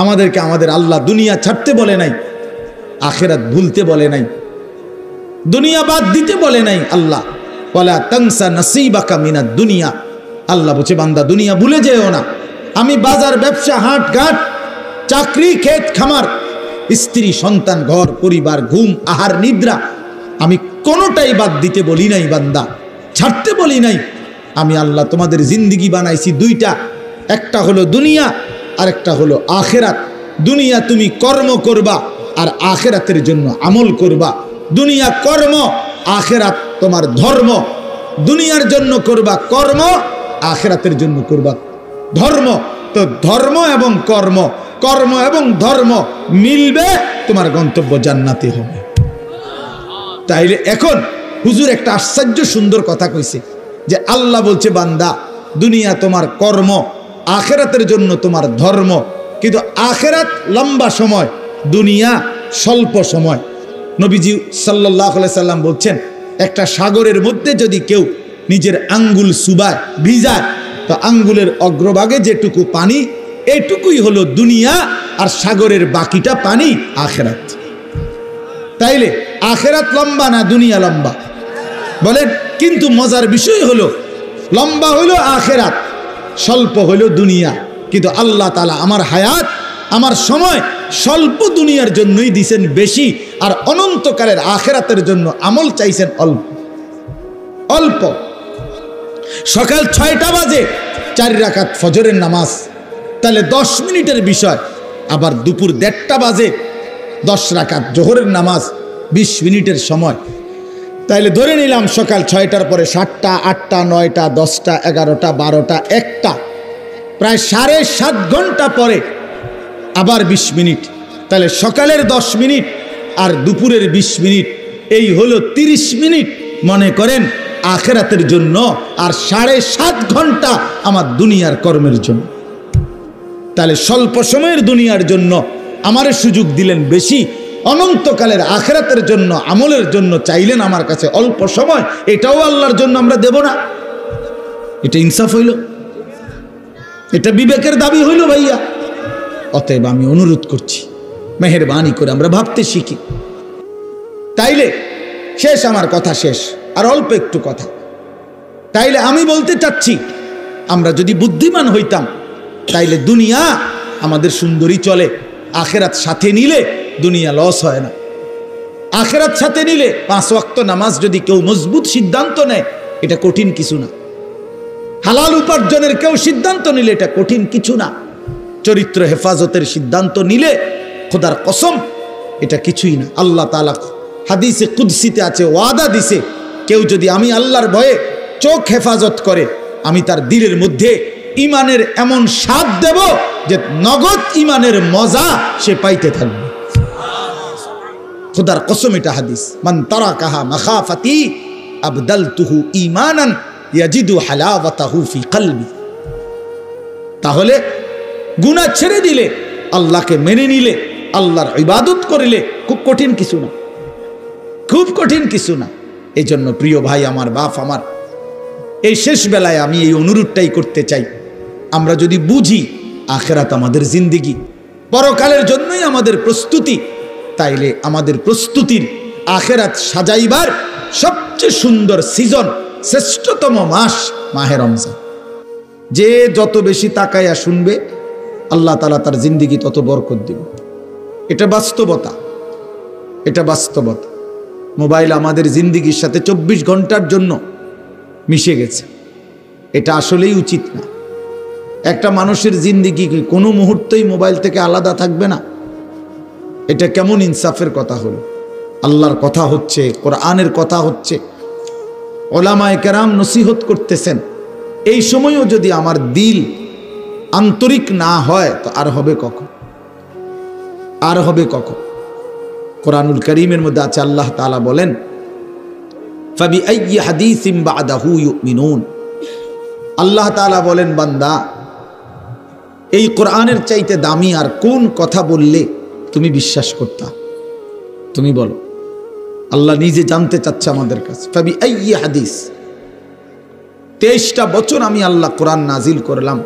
আমাদেরকে আমাদের আল্লাহ দুনিয়া ছাড়তে বলে নাই, আখিরাত ভুলতে বলে নাই, দুনিয়া বাদ দিতে বলে নাই। আল্লাহ ওয়ালা তানসা নাসিবাকা মিনাদ দুনিয়া, আল্লাহ বলছে বান্দা দুনিয়া ভুলে যেও না। আমি বাজার, ব্যবসা, হাট ঘাট, চাকরি, ক্ষেত খামার, স্ত্রী, সন্তান, ঘর পরিবার, ঘুম, আহার, নিদ্রা, আমি কোনোটাই বাদ দিতে বলি নাই বান্দা, ছাড়তে বলি নাই। আমি আল্লাহ তোমাদের জিন্দিগি বানাইছি দুইটা, একটা হলো দুনিয়া আর একটা হলো আখেরাত। দুনিয়া তুমি কর্ম করবা আর আখেরাতের জন্য আমল করবা। দুনিয়া কর্ম, আখেরাত তোমার ধর্ম। দুনিয়ার জন্য করবা কর্ম, আখেরাতের জন্য করবা ধর্ম। তো ধর্ম এবং কর্ম, কর্ম এবং ধর্ম মিলবে, তোমার গন্তব্য জান্নাতে হবে। তাইলে এখন হুজুর একটা আশ্চর্য সুন্দর কথা কইছে যে আল্লাহ বলছে বান্দা দুনিয়া তোমার কর্ম, আখেরাতের জন্য তোমার ধর্ম। কিন্তু আখেরাত লম্বা সময়, দুনিয়া স্বল্প সময়। নবীজি সাল্লাল্লাহু আলাইহি সাল্লাম বলছেন একটা সাগরের মধ্যে যদি কেউ নিজের আঙ্গুল চুবায়, ভিজায়, তো আঙ্গুলের অগ্রভাগে যেটুকু পানি, এটুকুই হলো দুনিয়া, আর সাগরের বাকিটা পানি আখেরাত। তাইলে আখেরাত লম্বা না দুনিয়া লম্বা বলেন? কিন্তু মজার বিষয় হলো লম্বা হলো আখেরাত, স্বল্প হলো দুনিয়া। কিন্তু আল্লাহ তাআলা আমার হায়াত, আমার সময় স্বল্প দুনিয়ার জন্যই দিয়েছেন বেশি, আর অনন্তকালের আখেরাতের জন্য আমল চাইছেন অল্প অল্প। সকাল 6টা বাজে 4 রাকাত ফজরের নামাজ, তাহলে 10 মিনিটের বিষয়। আবার দুপুর 1:30টা বাজে 10 রাকাত জোহরের নামাজ, 20 মিনিটের সময়। তাইলে ধরে নিলাম সকাল 6টার পরে 7টা, 8টা, 9টা, 10টা, 11টা, 12টা, 1টা, প্রায় 7.5 ঘন্টা পরে আবার 20 মিনিট। তাহলে সকালের 10 মিনিট আর দুপুরের 20 মিনিট, এই হলো 30 মিনিট মনে করেন আখেরাতের জন্য, আর 7.5 ঘন্টা আমার দুনিয়ার কর্মের জন্য। তাহলে স্বল্প সময়ের দুনিয়ার জন্য আমারে সুযোগ দিলেন বেশি, অনন্তকালের আখেরাতের জন্য আমলের জন্য চাইলেন আমার কাছে অল্প সময়। এটাও আল্লাহর জন্য আমরা দেব না? এটা ইনসাফ হইল? এটা বিবেকের দাবি হইল ভাইয়া? অতএব আমি অনুরোধ করছি, মেহেরবানি করে আমরা ভাবতে শিখি। তাইলে শেষ, আমার কথা শেষ, আর অল্প একটু কথা। তাইলে আমি বলতে চাচ্ছি, আমরা যদি বুদ্ধিমান হইতাম তাইলে দুনিয়া আমাদের সুন্দরী চলে, আখেরাত সাথে নিলে দুনিয়া লস হয় না। আখেরাত সাথে নিলে 5 ওয়াক্ত নামাজ যদি কেউ মজবুত সিদ্ধান্ত নেয়, এটা কঠিন কিছু না। হালাল উপার্জনের কেউ সিদ্ধান্ত নিলে এটা কঠিন কিছু না। চরিত্র হেফাজতের সিদ্ধান্ত নিলে খোদার কসম এটা কিছুই না। আল্লাহ তাআলা হাদিসে কুদসিতে আছে, ওয়াদা দিছে, কেউ যদি আমি আল্লাহর ভয়ে চোখ হেফাজত করে, আমি তার দিলের মধ্যে ইমানের এমন স্বাদ দেব যে নগদ ইমানের মজা সে পাইতে থাকবে। খোদার কসম, এটা হাদিস। মান তারাকাহা মাখাফাতি আবদালতুহু ঈমানান ইয়াজিদু হালাওয়াতাহু ফি কলবি। তাহলে গুনাহ ছেড়ে দিলে, আল্লাহকে মেনে নিলে, আল্লাহর ইবাদত করিলে খুব কঠিন কিছু না, খুব কঠিন কিছু না। এই জন্য প্রিয় ভাই আমার, বাপ আমার, এই শেষ বেলায় আমি এই অনুরোধটাই করতে চাই, আমরা যদি বুঝি আখেরাত আমাদের জিন্দিগি, পরকালের জন্যই আমাদের প্রস্তুতি, তাইলে আমাদের প্রস্তুতির আখেরাত সাজাইবার সবচেয়ে সুন্দর সিজন, শ্রেষ্ঠতম মাস মাহে রমজান। যে যত বেশি তাকাইয়া শুনবে, আল্লাহ তাআলা তার জিন্দিগি তত বরকত দিবে। এটা বাস্তবতা, এটা বাস্তবতা। মোবাইল আমাদের জিন্দিগির সাথে 24 ঘন্টার জন্য মিশে গেছে। এটা আসলেই উচিত না। একটা মানুষের জিন্দিগি কি কোনো মুহূর্তেই মোবাইল থেকে আলাদা থাকবে না? এটা কেমন ইনসাফের কথা হলো? আল্লাহর কথা হচ্ছে, কোরআনের কথা হচ্ছে, ওলামায়ে কেরাম নসিহত করতেছেন। এই সময়ও যদি আমার দিল আন্তরিক না হয়, তো আর হবে কখন? আর হবে কখন? কোরআনুল কারীমের মধ্যে আছে, আল্লাহ তাআলা বলেন, ফাবিআইয়ি হাদিসিন বা'দাহু ইউমিনুন। আল্লাহ তাআলা বলেন, বান্দা এই কোরআনের চাইতে দামি আর কোন কথা বললে তুমি বিশ্বাস করতা? তুমি বলো। আল্লাহ নিজে জানতে চাচ্ছে আমাদের কাছে। ফাবিআইয়ি হাদিস, 23টা বছর আমি আল্লাহ কোরআন নাজিল করলাম,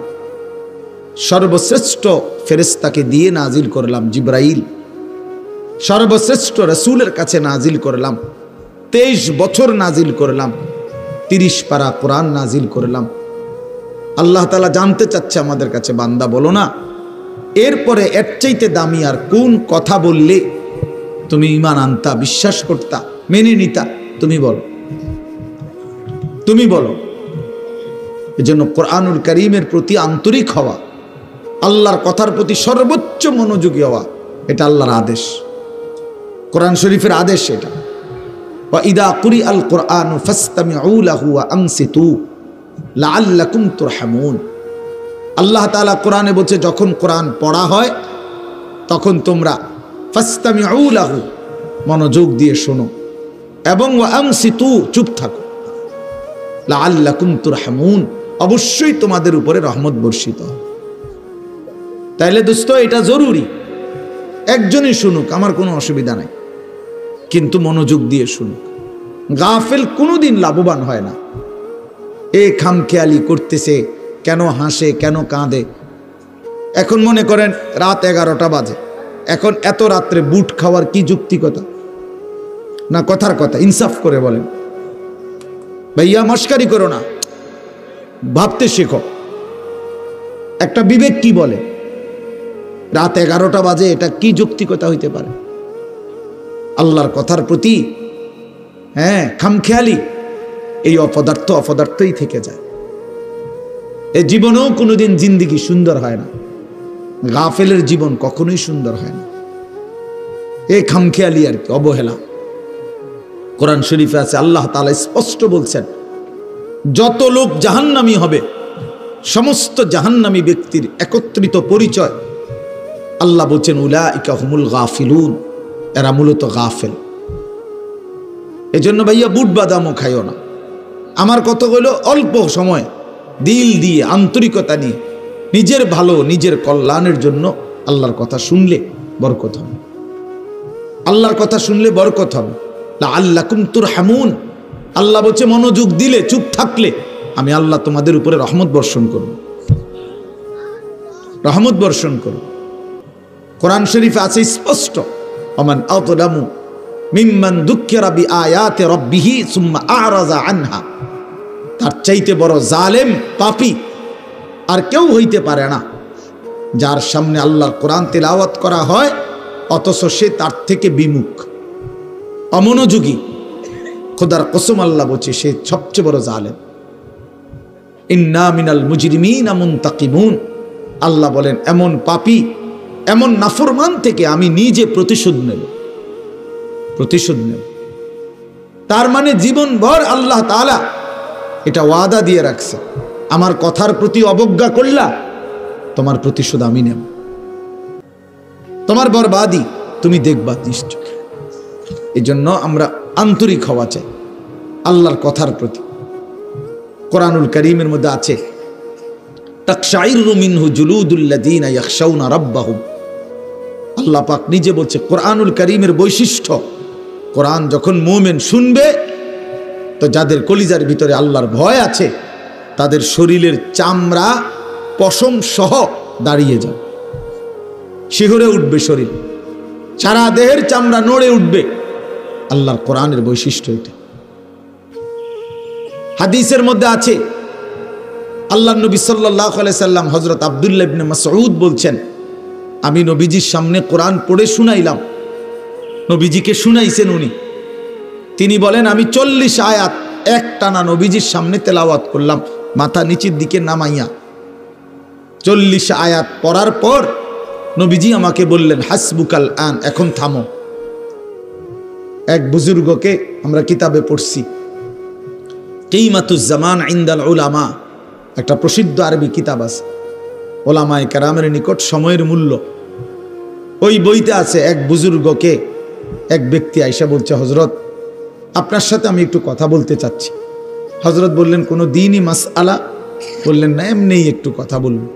সর্বশ্রেষ্ঠ ফেরেশতাকে দিয়ে নাজিল করলাম জিব্রাইল, সর্বশ্রেষ্ঠ রাসূলের কাছে নাজিল করলাম, 23 বছর নাজিল করলাম, 30 পারা কোরআন নাজিল করলাম। আল্লাহ তাআলা জানতে চাচ্ছে আমাদের কাছে, বান্দা বলো না এরপরে এর চাইতে দামি আর কোন কথা বললে তুমি ঈমান আনতা, বিশ্বাস করতা, মেনে নিতা? তুমি বলো, তুমি বলো। এজন্য কোরআনুল কারীমের প্রতি আন্তরিক হওয়া, আল্লাহর কথার প্রতি সর্বোচ্চ মনোযোগী হওয়া, এটা আল্লাহর আদেশ, কোরআন শরীফের আদেশ এটা। ওয়া ইদা কুরিআল কুরআনু ফাসতামিউ লাহু ওয়া আনসিতু লাআল্লাকুম তুরহামুন। আল্লাহ তাআলা কোরআনে বলছে যখন কোরআন পড়া হয় তখন তোমরা ফাসতামিউ লাহু, মনোযোগ দিয়ে শোনো, এবং ওয়া আনসিতু, চুপ থাকো, লাআল্লাকুম তুরহামুন, অবশ্যই তোমাদের উপরে রহমত বর্ষিত হবে। তাইলে দোস্ত এটা জরুরি, একজনই শুনুক, আমার কোনো অসুবিধা নাই, কিন্তু মনোযোগ দিয়ে শুনুক। গাফেল কোনোদিন লাভবান হয় না। এ খামখেয়ালি করতেছে, কেন হাসে, কেন কাঁদে। এখন মনে করেন রাত 11টা বাজে, এখন এত রাত্রে বুট খাওয়ার কি যুক্তিকতা? না কথার কথা, ইনসাফ করে বলেন ভাইয়া, মস্কারি করো না, ভাবতে শেখো। একটা বিবেক কি বলে? রাত 11টা বাজে, এটা কি যৌক্তিকতা হইতে পারে? আল্লাহর কথার প্রতি খামখেয়ালি, এই অপদার্থই থেকে যায়। এই জীবনেও কোনোদিন জিন্দেগি সুন্দর হয় না, গাফেলের জীবন কখনোই সুন্দর হয় না। এই খামখেয়ালি আর কি, অবহেলা। কোরআন শরীফে আছে, আল্লাহ তাআলা স্পষ্ট বলছেন, যত লোক জাহান্নামী হবে, সমস্ত জাহান্নামী ব্যক্তির একত্রিত পরিচয় আল্লাহ বলছেন উলাইকা হুমুল গাফিলুন, এরা মূলত গাফেল। এজন্য ভাইয়া বুট বাদামও খাইও না। আমার কথা হলো অল্প সময় দিল দিয়ে, আন্তরিকতা নিয়ে, নিজের ভালো, নিজের কল্যাণের জন্য আল্লাহর কথা শুনলে বরকত হবে, আল্লাহর কথা শুনলে বরকত হবে। লাআল্লাকুম তুরহামুন, আল্লাহ বলছে মনোযোগ দিলে, চুপ থাকলে আমি আল্লাহ তোমাদের উপরে রহমত বর্ষণ করব, রহমত বর্ষণ করব। কোরআন শরীফে আছে স্পষ্ট, ওমান আযলামু মিম্মান যুক্কিরা বিআয়াতি রাব্বিহি সুম্মা আ'রাযা আনহা। তার চাইতে বড় জালেম, পাপী আর কেউ হইতে পারে না, যার সামনে আল্লাহর কোরআন তেলাওয়াত করা হয় অথচ সে তার থেকে বিমুখ, অমনোযোগী। খোদার কসম আল্লাহ বলছে সে সবচেয়ে বড় জালেম। ইন্না মিনাল মুজরিমিনা মুনতাকিমুন, আল্লাহ বলেন এমন পাপী, এমন নাফরমান থেকে আমি নিজে প্রতিশোধ নেব, প্রতিশোধ নেব। তার মানে জীবনভর আল্লাহ তাআলা এটা ওয়াদা দিয়ে রাখছে, আমার কথার প্রতি অবজ্ঞা করলা, তোমার প্রতিশোধ আমি নেব, তোমার বরবাদি তুমি দেখবা নিশ্চয়। এই জন্য আমরা আন্তরিক হওয়া চাই আল্লাহর কথার প্রতি। কোরআনুল কারীমের মধ্যে আছে তাকশাইরু মিনহু জুলুদুল্লাযীনা ইয়াখশাউনা রাব্বাহুম। আল্লাহ পাক নিজে বলছে কোরআনুল কারীমের বৈশিষ্ট্য, কোরআন যখন মুমিন শুনবে তো যাদের কলিজার ভিতরে আল্লাহর ভয় আছে তাদের শরীরের চামড়া পশম সহ দাঁড়িয়ে যাবে, শিহরে উঠবে শরীর, সারা দেহের চামড়া নড়ে উঠবে। আল্লাহর কোরআনের বৈশিষ্ট্য এটা। হাদিসের মধ্যে আছে আল্লাহর নবী সাল্লাল্লাহু আলাইহি সাল্লাম হযরত আব্দুল্লাহ ইবনে মাসউদ বলছেন, আমি নবীজির সামনে কোরআন পড়ে শুনাইলাম, নবীজিকে শুনাইছেন উনি। তিনি বলেন আমি 40 আয়াত একটানা নবীজির সামনে তেলাওয়াত করলাম, মাথা নিচের দিকে নামাইয়া। 40 আয়াত পড়ার পর নবীজি আমাকে বললেন হাসবুকাল আন, এখন থামো। এক বুজুর্গকে আমরা কিতাবে পড়ছি, কিমাতুজ জামান ইনদাল উলামা, একটা প্রসিদ্ধ আরবি কিতাব আছে, ওলামায়ে কেরামের নিকট সময়ের মূল্য। ওই বইতে আছে এক বুজুর্গকে এক ব্যক্তি আইসা বলছে, হযরত আপনার সাথে আমি একটু কথা বলতে চাচ্ছি। হযরত বললেন কোনো দ্বীনি মাসআলা? বললেন না, এমনিই একটু কথা বলবো।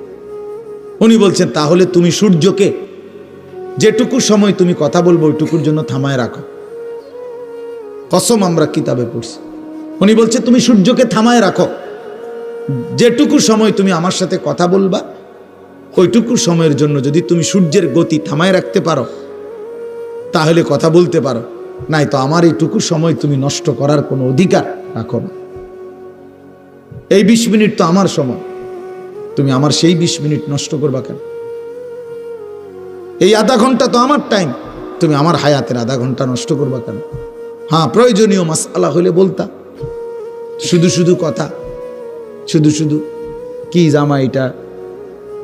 উনি বলছেন তাহলে তুমি সূর্যকে যেটুকু সময় তুমি কথা বলবো ওইটুকুর জন্য থামায় রাখো। কসম আমরা কিতাবে পড়ছি। উনি বলছে তুমি সূর্যকে থামায় রাখো, যেটুকু সময় তুমি আমার সাথে কথা বলবা ওইটুকু সময়ের জন্য যদি তুমি সূর্যের গতি থামায় রাখতে পারো তাহলে কথা বলতে পারো, নাই তো আমার এইটুকু সময় তুমি নষ্ট করার কোনো অধিকার রাখো না। এই 20 মিনিট তো আমার সময়, তুমি আমার সেই 20 মিনিট নষ্ট করবা কেন? এই আধা ঘন্টা তো আমার টাইম, তুমি আমার হায়াতের আধা ঘন্টা নষ্ট করবা কেন? হ্যাঁ, প্রয়োজনীয় মাসআলা হলে বলতা, শুধু শুধু কথা, শুধু শুধু কি জামা এটা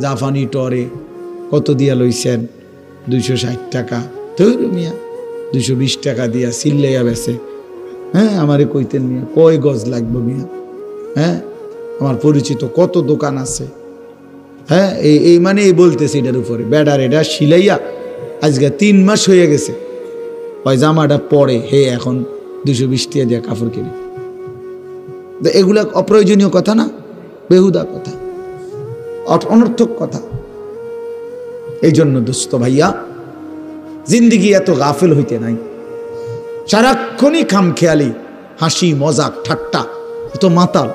জাফানি টরে কত দিয়া লইছেন? 260 টাকা। ধরু মিয়া 220 টাকা দিয়া সিল্লাইয়া বেছে। হ্যাঁ, আমারে কইতেন মিয়া কয় গজ লাগবে মিয়া? হ্যাঁ, আমার পরিচিত কত দোকান আছে। হ্যাঁ, এই মানে এই বলতেছে এটার উপরে বেডার এটা সিলাইয়া আজকে 3 মাস হয়ে গেছে, ওই জামাটা পরে হে এখন 220 টাকা দিয়ে কাপড় কিনে। এগুলা অপ্রয়োজনীয় কথা না, বেহুদা কথা, অনর্থক কথা। এই জন্য দোস্ত ভাইয়া, জিন্দিগি এত গাফেল হইতে নাই। সারাক্ষণই খামখেয়ালি, হাসি মজাক ঠাট্টা, এত মাতাল,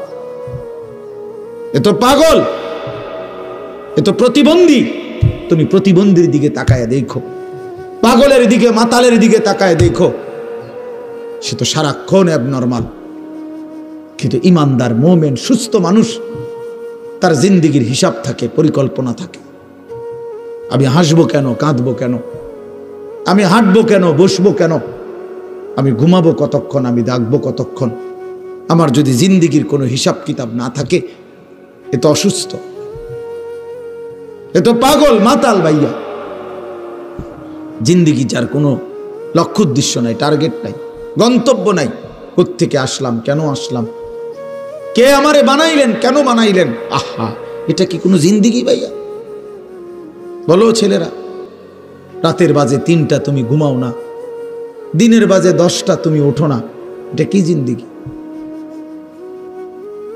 এত পাগল, এত প্রতিবন্ধী। তুমি প্রতিবন্ধীর দিকে তাকায় দেখো, পাগলের দিকে মাতালের দিকে তাকায় দেখো, সে তো সারাক্ষণ অ্যাবনর্মাল। কিন্তু ইমানদার মোমেন সুস্থ মানুষ, তার জিন্দিগির হিসাব থাকে, পরিকল্পনা থাকে। আমি হাসবো কেন, কাঁদবো কেন, আমি হাঁটবো কেন, বসবো কেন, আমি ঘুমাবো কতক্ষণ, আমি জাগবো কতক্ষণ। আমার যদি জিন্দিগির কোনো হিসাব কিতাব না থাকে, এ তো অসুস্থ, এ তো পাগল মাতাল ভাইয়া। জিন্দিগি যার কোনো লক্ষ্য উদ্দেশ্য নাই, টার্গেট নাই, গন্তব্য নাই। কোত্থেকে আসলাম, কেন আসলাম, কে আমারে বানাইলেন, কেন বানাইলেন? আহা, এটা কি কোনো জিন্দিগি ভাইয়া? বলো ছেলেরা, রাতের বাজে 3টা তুমি ঘুমাও না, দিনের বাজে 10টা তুমি ওঠো না, এটা কি জিন্দিগি?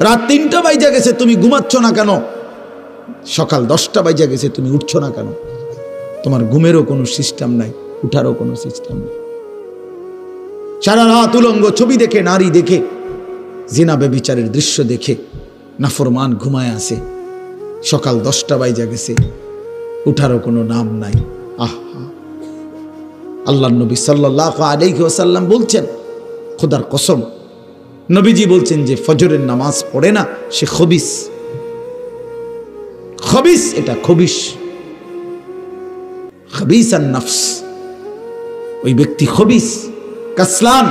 রাত 3টা বাজে গেছে তুমি ঘুমাচ্ছ না কেন? সকাল 10টা বাজে গেছে তুমি উঠছো না কেন? তোমার ঘুমেরও কোনো সিস্টেম নাই, উঠারও কোনো সিস্টেম নাই। সারা রাত উলঙ্গ ছবি দেখে, নারী দেখে, জিনা ব্যভিচারের দৃশ্য দেখে নাফরমান ঘুমায় আছে। সকাল 10টা বাজে গেছে, উঠারও কোনো নাম নাই। আহা, আল্লাহর নবী সাল্লাল্লাহু আলাইহি ওয়াসাল্লাম বলছেন, খোদার কসম, নবীজি বলছেন যে ফজরের নামাজ পড়ে না সে খবিস। খবিস, এটা খবিস, খবিসান নফস, ওই ব্যক্তি খবিস, কাসলান,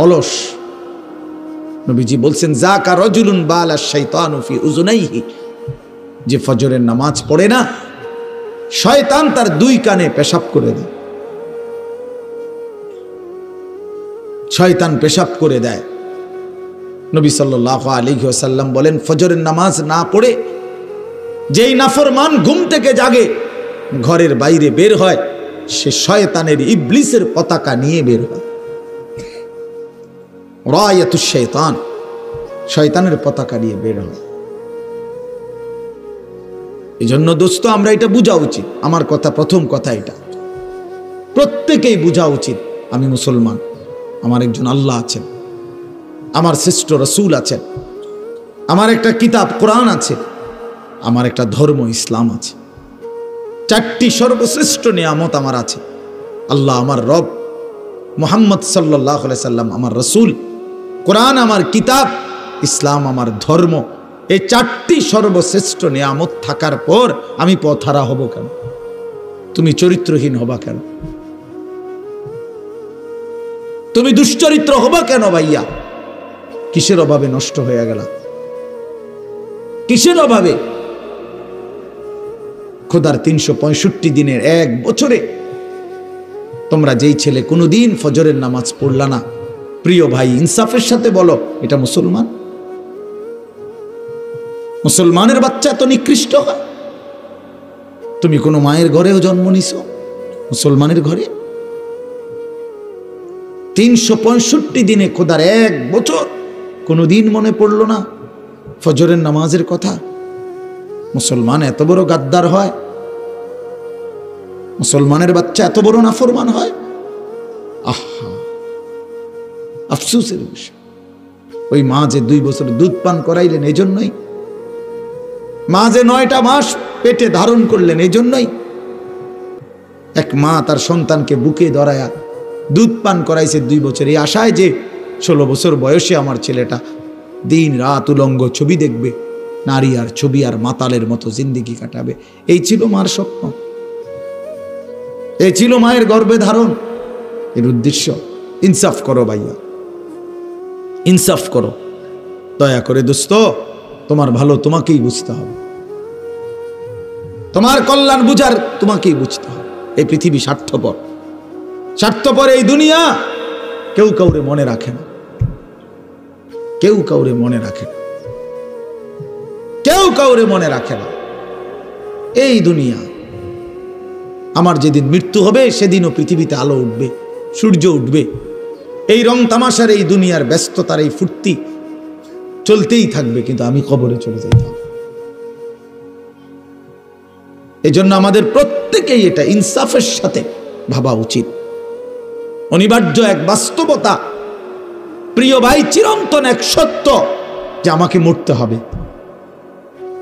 অলস। নবীজি বলছেন, যাকা রাজুলুন বালা শাইতানু ফি উযুনাইহি, যে ফজরের নামাজ পড়ে না, শয়তান তার 2 কানে পেশাব করে দেয়। শয়তান পেশাব করে দেয়। নবী সাল্লাল্লাহু আলাইহি ওয়াসাল্লাম বলেন, ফজরের নামাজ না পড়ে যেই নাফরমান ঘুম থেকে জাগে, ঘরের বাইরে বের হয়, সে শয়তানের, ইবলিসের পতাকা নিয়ে বের হয়। রায়াতুশ শাইতান, শয়তানের পতাকা নিয়ে বের হয়। এই জন্য দোস্ত, আমরা এটা বোঝা উচিত। আমার কথা, প্রথম কথা এটা প্রত্যেকেই বোঝা উচিত, আমি মুসলমান, আমার একজন আল্লাহ আছেন, আমার শ্রেষ্ঠ রাসূল আছেন, আমার একটা কিতাব কোরআন আছে, আমার একটা ধর্ম ইসলাম আছে। 4টি সর্বশ্রেষ্ঠ নিয়ামত আমার আছে। আল্লাহ আমার রব, মুহাম্মদ সাল্লাল্লাহু আলাইহি সাল্লাম আমার রাসূল, কোরআন আমার কিতাব, ইসলাম আমার ধর্ম। এই 4টি সর্বশ্রেষ্ঠ নিয়ামত থাকার পর আমি পথহারা হব কেন? তুমি চরিত্রহীন হবা কেন? তুমি দুশ্চরিত্র হবা কেন ভাইয়া? কিসের অভাবে নষ্ট হয়ে গেল? কিসের অভাবে? খোদার 365 দিনের 1 বছরে তোমরা যেই ছেলে কোনোদিন ফজরের নামাজ পড়লা না, প্রিয় ভাই, ইনসাফের সাথে বলো, এটা মুসলমান? মুসলমানের বাচ্চা তো নিকৃষ্ট হয়। তুমি কোনো মায়ের ঘরেও জন্ম নিছো, মুসলমানের ঘরে? 365 দিনে খোদার 1 বছর কোনোদিন মনে পড়লো না ফজরের নামাজের কথা? মুসলমান এত বড় গাদ্দার হয়? মুসলমানের বাচ্চা এত বড় নাফরমান হয়? আহা, আফসোসের বিষয়। ওই মা যে 2 বছর দুধ পান করাইলেন, এই জন্যই মা যে 9টা মাস পেটে ধারণ করলেন এই জন্যই। এক মা তার সন্তানকে বুকে ধরায়া দুধ পান করাইছে 2 বছর, এই আশায় যে 16 বছর বয়সে আমার ছেলেটা দিন রাত উলঙ্গ ছবি দেখবে, নারী আর ছবি আর মাতালের মতো জিন্দিগি কাটাবে। এই ছিল মার স্বপ্ন, এই ছিল মায়ের গর্ভে ধারণ, এর উদ্দেশ্য। ইনসাফ করো ভাইয়া, ইনসাফ করো দয়া করে দোস্ত। তোমার ভালো তোমাকেই বুঝতে হবে, তোমার কল্যাণ বুঝার তোমাকেই বুঝতে হবে। এই পৃথিবী স্বার্থপর, স্বার্থপর এই দুনিয়া। কেউ কাউরে মনে রাখে না, কেউ কাউরে মনে রাখে না, কেউ কাউরে মনে রাখে না। এই দুনিয়া, আমার যেদিন মৃত্যু হবে সেদিনও পৃথিবীতে আলো উঠবে, সূর্য উঠবে। এই রং তামাশার এই দুনিয়ার ব্যস্ততার এই ফুর্তি চলতেই থাকবে, কিন্তু আমি কবরে চলে যাইতাম। এই জন্য আমাদের প্রত্যেকেই এটা ইনসাফের সাথে ভাবা উচিত। অনিবার্য এক বাস্তবতা, প্রিয় ভাই, চিরন্তন এক সত্য যে আমাকে মরতে হবে।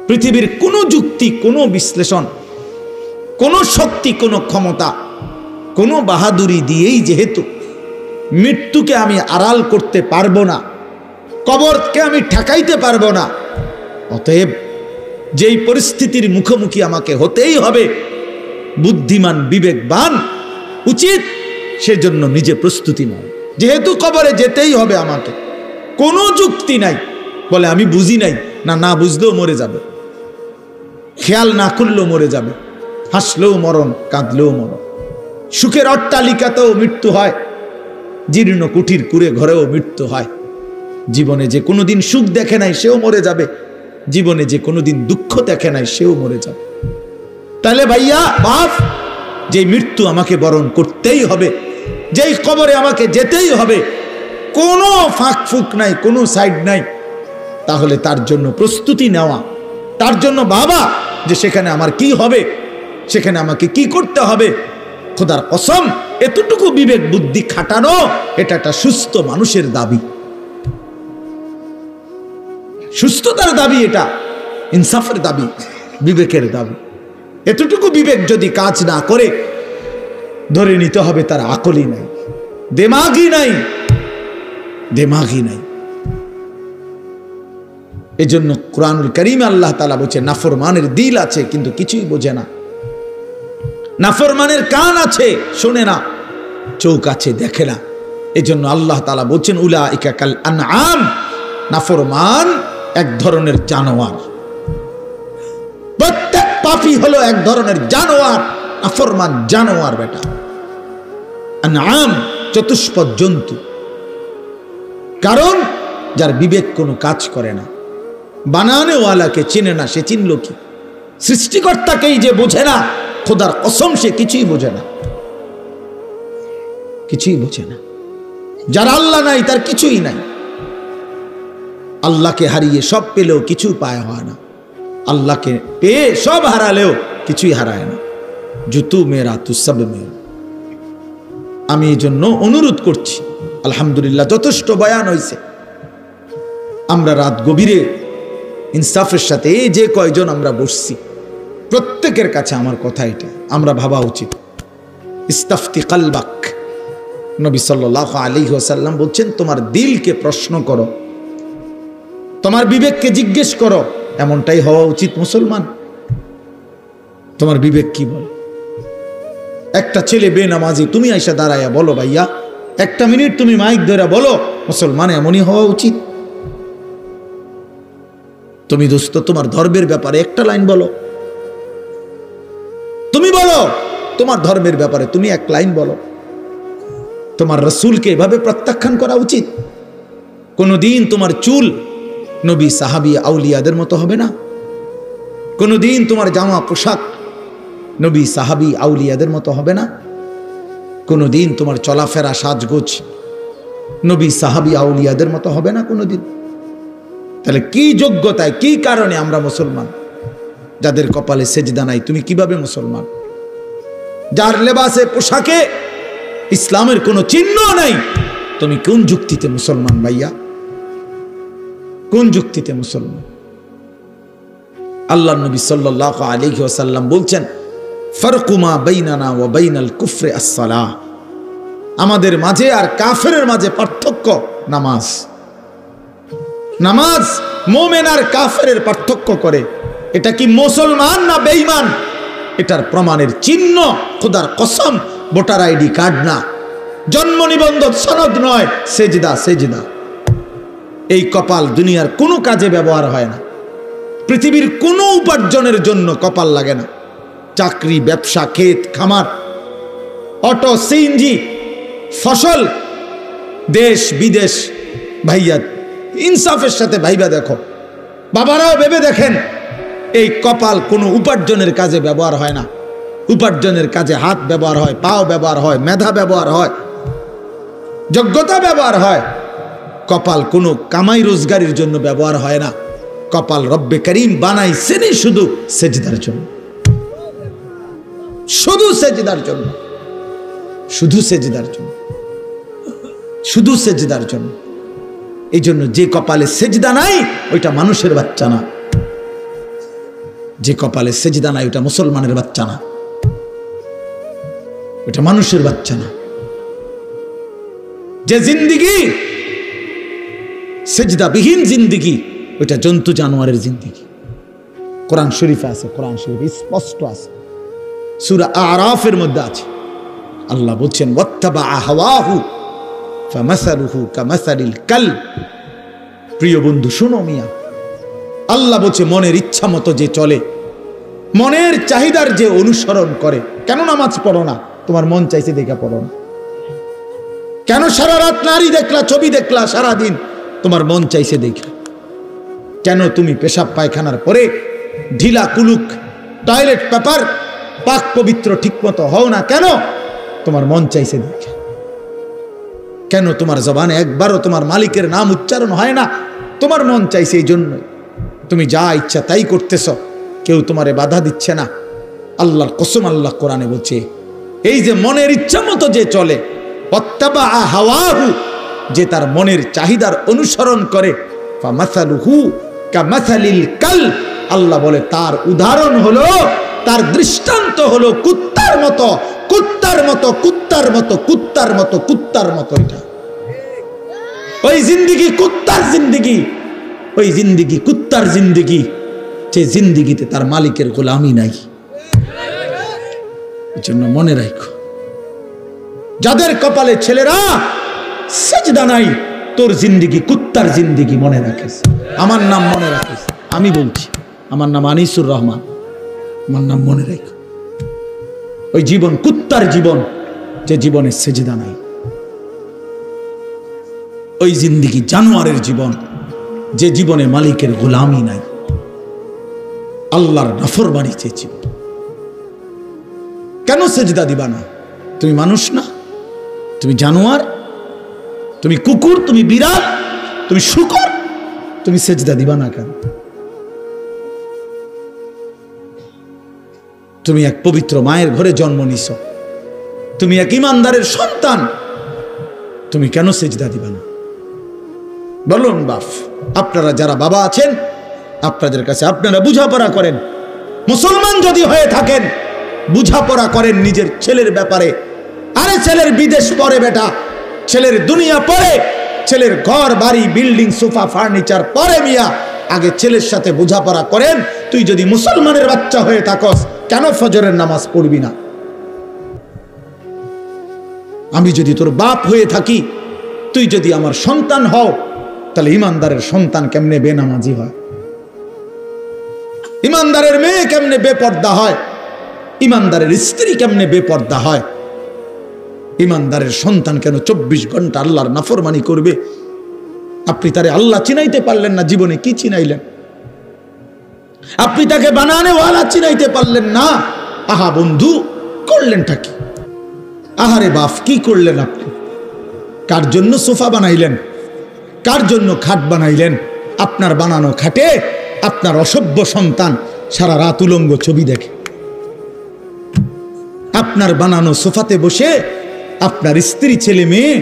পৃথিবীর কোনো যুক্তি, কোনো বিশ্লেষণ, কোনো শক্তি, কোনো ক্ষমতা, কোনো বাহাদুরি দিয়েই যেহেতু মৃত্যুকে আমি আড়াল করতে পারবো না, কবরকে আমি ঠেকাইতে পারবো না, অতএব যেই পরিস্থিতির মুখোমুখি আমাকে হতেই হবে, বুদ্ধিমান বিবেকবান উচিত সেজন্য নিজে প্রস্তুতি নাও। যেহেতু কবরে যেতেই হবে আমাকে, কোনো যুক্তি নাই বলে আমি বুঝি নাই, না না বুঝলেও মরে যাবে, খেয়াল না করলেও মরে যাবে, হাসলেও মরণ, কাঁদলেও মরণ। সুখের অট্টালিকাতেও মৃত্যু হয়, জীর্ণ কুঠির কুড়ে ঘরেও মৃত্যু হয়। জীবনে যে কোনোদিন সুখ দেখে নাই সেও মরে যাবে, জীবনে যে কোনোদিন দুঃখ দেখে নাই সেও মরে যাবে। তাহলে ভাইয়া বাপ, যে মৃত্যু আমাকে বরণ করতেই হবে, যেই কবরে আমাকে যেতেই হবে, কোনো ফাঁক ফুক নাই, কোনো সাইড নাই, তাহলে তার জন্য প্রস্তুতি নেওয়া, তার জন্য ভাবা যে সেখানে আমার কি হবে, সেখানে আমাকে কি করতে হবে। খোদার কসম, এতটুকু বিবেক বুদ্ধি খাটানো এটা একটা সুস্থ মানুষের দাবি, সুস্থতার দাবি, এটা ইনসাফের দাবি, বিবেকের দাবি। এতটুকু বিবেক যদি কাজ না করে, ধরে নিতে হবে তার আকলই নাই, দেমাগই নাই, দেমাগই নাই। এজন্য কুরআনুল কারীমে আল্লাহ তাআলা বলেছে, নাফরমানের দিল আছে কিন্তু কিছুই বোঝে না, নাফরমানের কান আছে শোনে না, চোখ আছে দেখে না। এজন্য আল্লাহ তাআলা বলছেন, উলাইকা কাল আনআম, নাফরমান এক ধরনের জানোয়ার। প্রত্যেক পাপী হলো এক ধরনের জানোয়ার, নাফরমান জানোয়ার বেটা। আনআম চতুষ্পদ জন্তু, কারণ যার বিবেক কোনো কাজ করে না, বানানেওয়ালাকে চেনে না, সে চিনল কি? সৃষ্টিকর্তাকেই যে বোঝে না, খোদার কসম সে কিছুই বোঝে না, কিছুই বোঝে না। যার আল্লাহ নাই তার কিছুই নাই। আল্লাহকে হারিয়ে সব পেলেও কিছু পায় হয় না, আল্লাহকে পেয়ে সব হারালেও কিছুই হারায় না। জুতু মেরা তু সব মেরা। আমি এই জন্য অনুরোধ করছি, আলহামদুলিল্লাহ যথেষ্ট বয়ান হয়েছে। আমরা রাত গভীরে ইনসাফের সাথে এই যে কয়জন আমরা বসছি, প্রত্যেকের কাছে আমার কথা এটা, আমরা ভাবা উচিত। ইস্তাফতি কালবাক, নবী সাল্লাল্লাহু আলাইহি ওয়াসাল্লাম বলছেন, তোমার দিলকে প্রশ্ন করো, তোমার বিবেককে জিজ্ঞেস করো। এমনটাই হওয়া উচিত মুসলমান। তোমার বিবেক কি বলে? একটা ছেলে বেনামাজি, তুমি আইসা দাঁড়াইয়া বলো, ভাইয়া 1 মিনিট তুমি মাইক ধরে বলো, মুসলমান এমনই হওয়া উচিত। তুমি দোস্ত তোমার ধর্মের ব্যাপারে একটা লাইন বলো, তুমি বলো তোমার ধর্মের ব্যাপারে তুমি 1 লাইন বলো। তোমার রাসূলকে এভাবে প্রত্যাখ্যান করা উচিত। কোনদিন তোমার চুল নবী সাহাবী আউলিয়াদের মতো হবে না, কোনদিন তোমার জামা পোশাক নবী সাহাবী আউলিয়াদের মতো হবে না, কোনদিন তোমার চলাফেরা সাজগোজ নবী সাহাবী আউলিয়াদের মতো হবে না কোনদিন। তাহলে কি যোগ্যতায়, কি কারণে আমরা মুসলমান? যাদের কপালে সেজদা নাই, তুমি কিভাবে মুসলমান? যার লেবাসে পোশাকে ইসলামের কোনো চিহ্ন নাই, তুমি কোন যুক্তিতে মুসলমান ভাইয়া? কোন যুক্তিতে মুসলমান? আল্লাহ নবী সাল্লাল্লাহু আলাইহি ওয়াসাল্লাম বলছেন, ফারকু মা বাইনানা ওয়া বাইনাল কুফরি আস-সালাহ, আমাদের মাঝে আর কাফেরের মাঝে পার্থক্য নামাজ। নামাজ মুমিন আর কাফেরের পার্থক্য করে। এটা কি মুসলমান না বেঈমান, এটার প্রমাণের চিহ্ন খোদার কসম ভোটার আইডি কার্ড না, জন্ম নিবন্ধন সনদ নয়, সেজদা। সেজদা এই কপাল দুনিয়ার কোনো কাজে ব্যবহার হয় না, পৃথিবীর কোনো উপার্জনের জন্য কপাল লাগে না। চাকরি, ব্যবসা, ক্ষেত খামার, অটো, সিএনজি, ফসল, দেশ বিদেশ, ভাইয়া ইনসাফের সাথে ভাইবা দেখো, বাবারাও ভেবে দেখেন, এই কপাল কোনো উপার্জনের কাজে ব্যবহার হয় না। উপার্জনের কাজে হাত ব্যবহার হয়, পাও ব্যবহার হয়, মেধা ব্যবহার হয়, যোগ্যতা ব্যবহার হয়। কপাল কোনো কামাই রোজগারের জন্য ব্যবহার হয় না। কপাল রব্বে করিম বানাইছেনই শুধু সেজদার জন্য, শুধু সেজদার জন্য, শুধু সেজদার জন্য, শুধু সেজদার জন্য। এই জন্য যে কপালে সেজদা নাই ওইটা মানুষের বাচ্চা না, যে কপালে সেজদা নাই ওটা মুসলমানের বাচ্চা না, ওটা মানুষের বাচ্চা না। যে জিন্দিগি সেজদাবিহীন জিন্দিগি ওইটা জন্তু জানোয়ারের জিন্দিগি। কোরআন শরীফে আছে, কোরআন শরীফে স্পষ্ট আছে, সূরা আরাফের মধ্যে আছে। আল্লাহ বলছেন, ওয়াত্তাবা হাওয়াহু ফামাসালুহু কামাসালিল কালব। প্রিয় বন্ধু শোনো মিয়া, আল্লাহ বলছে মনের ইচ্ছা মতো যে চলে, মনের চাহিদার যে অনুসরণ করে। কেন নামাজ পড়ো না? তোমার মন চাইছে দেখা পড়ো না। কেন সারা রাত নারী দেখলা, ছবি দেখলা সারা দিন? তোমার মন চাইছে দেখা। কেন তুমি পেশাব পায়খানার পরে ঢিলা কুলুক টয়লেট পেপার পাক পবিত্র ঠিক মতো হও না? কেন? তোমার মন চাইছে দেখা। কেন তোমার জবানে একবারও তোমার মালিকের নাম উচ্চারণ হয় না? তোমার মন চাইছে। এই জন্যই তুমি যা ইচ্ছা তাই করতেছ, কেউ তোমারে বাধা দিচ্ছে না। আল্লাহর কসম, আল্লাহ কোরআনে বলছে, এই যে মনের ইচ্ছা মতো যে চলে, ওয়াত্তাবা হাওয়াহু, যে তার মনের চাহিদার অনুসরণ করে, ফামাসালুহু কামাসালিল কালব। আল্লাহ বলে তার উদাহরণ হলো, তার দৃষ্টান্ত হলো কুত্তার মতো, কুত্তার মতো, কুত্তার মতো, কুত্তার মতো, কুত্তার মতো। এটা ওই জিন্দিগি কুত্তার জিন্দিগি, ওই জিন্দিগি কুত্তার জিন্দিগি, যে জিন্দিগিতে তার মালিকের গোলামি নাই। এই জন্য মনে রাখো, যাদের কপালে ছেলেরা সেজদা নাই, তোর জিন্দিগি কুত্তার জিন্দিগি। মনে রাখিস, আমার নাম মনে রাখিস, আমি বলছি, আমার নাম আনিসুর রহমান, আমার নাম মনে রাখো। ওই জীবন কুত্তার জীবন, যে জীবনে সেজদা নাই। ওই জিন্দিগি জানোয়ারের জীবন, যে জীবনে মালিকের গোলামি নাই, আল্লাহর নাফরমানি চেয়েছি। কেন সেজদা দিবা না? তুমি মানুষ না? তুমি জানোয়ার? তুমি কুকুর? তুমি বিড়াল? তুমি শূকর? তুমি সেজদা দিবা না কেন? তুমি এক পবিত্র মায়ের ঘরে জন্ম নিছ, তুমি এক ইমানদারের সন্তান, তুমি কেন সেজদা দিবা না? বলুন বাপ, আপনারা যারা বাবা আছেন, আপনাদের কাছে আপনারা বুঝাপড়া করেন। মুসলমান যদি হয়ে থাকেন, বুঝাপড়া করেন নিজের ছেলের ব্যাপারে। আরে ছেলের বিদেশ পরে বেটা, ছেলের দুনিয়া পরে, ছেলের ঘর বাড়ি বিল্ডিং সোফা ফার্নিচার পরে। মিয়া আগে ছেলের সাথে বোঝাপড়া করেন। তুই যদি মুসলমানের বাচ্চা হয়ে থাকস, কেন ফজরের নামাজ পড়বি না? আমি যদি তোর বাপ হয়ে থাকি, তুই যদি আমার সন্তান হও, তাহলে ইমানদারের সন্তান কেমনে বেনামাজি হয়? ইমানদারের মেয়ে কেমনে বেপর্দা হয়? ইমানদারের স্ত্রী কেমনে বেপর্দা হয়? ইমানদারের সন্তান কেন 24 ঘন্টা আল্লাহর নাফরমানি করবে? আপনি তারে আল্লাহ চিনাইতে পারলেন না, জীবনে কি চিনাইলেন? আপনি তাকে বানানেওয়ালা চিনাইতে পারলেন না। আহা বন্ধু, করলেনটা কি? আহারে বাপ, কি করলেন আপনি? কার জন্য সোফা বানাইলেন? কার জন্য খাট বানাইলেন? আপনার বানানো খাটে আপনার অসভ্য সন্তান সারা রাত উলঙ্গ ছবি দেখে। আপনার বানানো সোফাতে বসে আপনার স্ত্রী ছেলে মেয়ে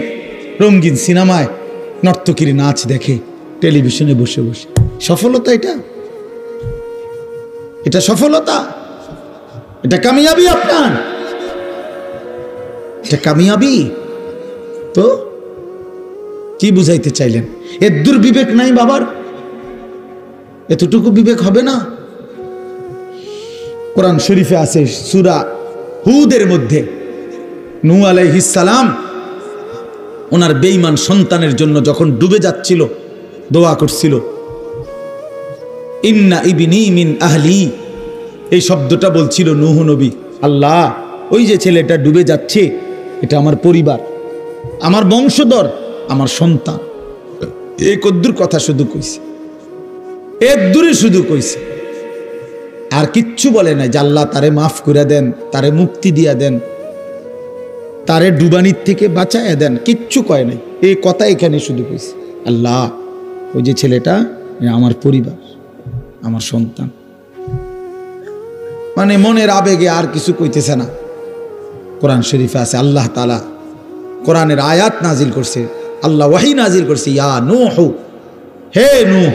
রঙিন সিনেমায় নর্তকীর নাচ দেখে টেলিভিশনে বসে বসে। সফলতা এটা? এটা সফলতা, এটা কামিয়াবি আপনার, এটা কামিয়াবি। তো কি বুঝাইতে চাইলেন? এর দুর্বিবেক নাই বাবার? এতটুকু বিবেক হবে না? কোরআন শরীফে আছে সূরা হুদের মধ্যে নূহ আলাইহিস সালাম ওনার বেঈমান সন্তানের জন্য যখন ডুবে যাচ্ছিল দোয়া করছিল, ইন্না ইবনি মিন আহলি, এই শব্দটা বলছিল নূহ নবী, আল্লাহ ওই যে ছেলেটা ডুবে যাচ্ছে এটা আমার পরিবার, আমার বংশধর, আমার সন্তান। এই কদ্দুর কথা শুধু কইছে, এর দূরে শুধু কইছে, আর কিচ্ছু বলে নাই যে আল্লাহ তারে মাফ করে দেন, তারে মুক্তি দিয়া দেন, তারে ডুবানির থেকে বাঁচাইয়া দেন, কিচ্ছু কয় নাই। এই কথা এখানে শুধু কইছে, আল্লাহ ওই যে ছেলেটা আমার পরিবার, আমার সন্তান। মানে মনের আবেগে আর কিছু কইতেছে না। কোরআন শরীফে আছে আল্লাহ তাআলা কোরআনের আয়াত নাজিল করছে, আল্লাহ ওয়াহি নাজিল করছে, ইয়া নূহ, হে নূহ,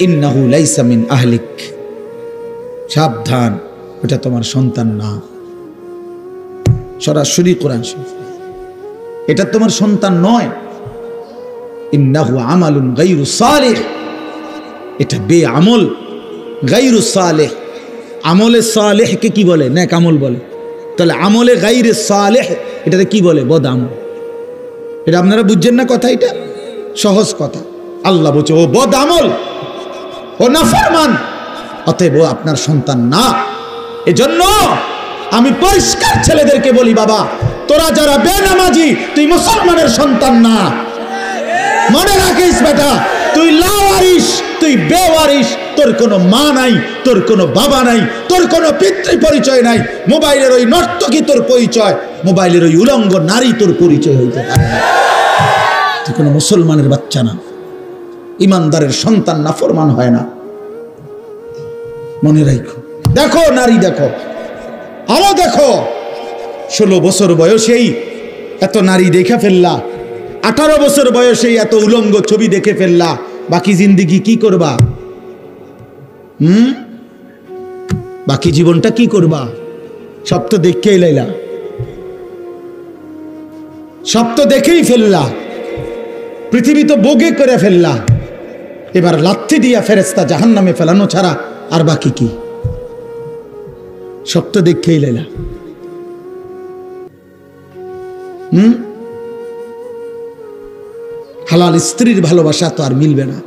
ইন্নাহু লাইসা মিন আহলিক, সাবধান এটা তোমার সন্তান না। সরাসরি কোরআন শরীফ, এটা তোমার সন্তান নয়। ইন্নাহু আমালুন গায়রু সালিহ, এটা বেআমল, গায়রু সালেহ। আমলে সালেহকে কি বলে? নেক আমল বলে। তাহলে আমলে গায়রে সালেহ এটাতে কি বলে? বদ আমল। এটা আপনারা বুঝছেন না কথা? এটা সহজ কথা। আল্লাহ বলছে ও বদ আমল, ও নাফরমান, অতএব ও আপনার সন্তান না। এজন্য আমি পরিষ্কার ছেলেদেরকে বলি, বাবা তোরা যারা বেনামাজি তুই মুসলমানের সন্তান না। মনে রাখিস বেটা, তুই লাওয়ারিস, তুই বেওয়ারিস, তোর কোনো মা নাই, তোর কোনো বাবা নাই, তোর কোনো পিতৃ পরিচয় নাই। মোবাইলের ওই নর্তকী তোর পরিচয়, মোবাইলের ওই উলঙ্গ নারী তোর পরিচয় হইতে পারে। তুই কোনো মুসলমানের বাচ্চা না, ইমানদারের সন্তান নাফরমান হয় না। মনে রাখো। দেখো নারী, দেখো আরো দেখো, 16 বছর বয়সেই এত নারী দেখে ফেললা, 18 বছর বয়সেই এত উলঙ্গ ছবি দেখে ফেললা, বাকি জিন্দিগি কি করবা? বাকি জীবনটা কি করবা? সব তো দেখেই লাইলা, সব তো দেখেই ফেললা, পৃথিবী তো বগে করে ফেললা, এবার লাথি দিয়া ফেরেশতা জাহান্নামে ফেলানো ছাড়া আর বাকি কি? সব তো দেখেই লাইলা। হালাল স্ত্রীর ভালোবাসা তো আর মিলবে না,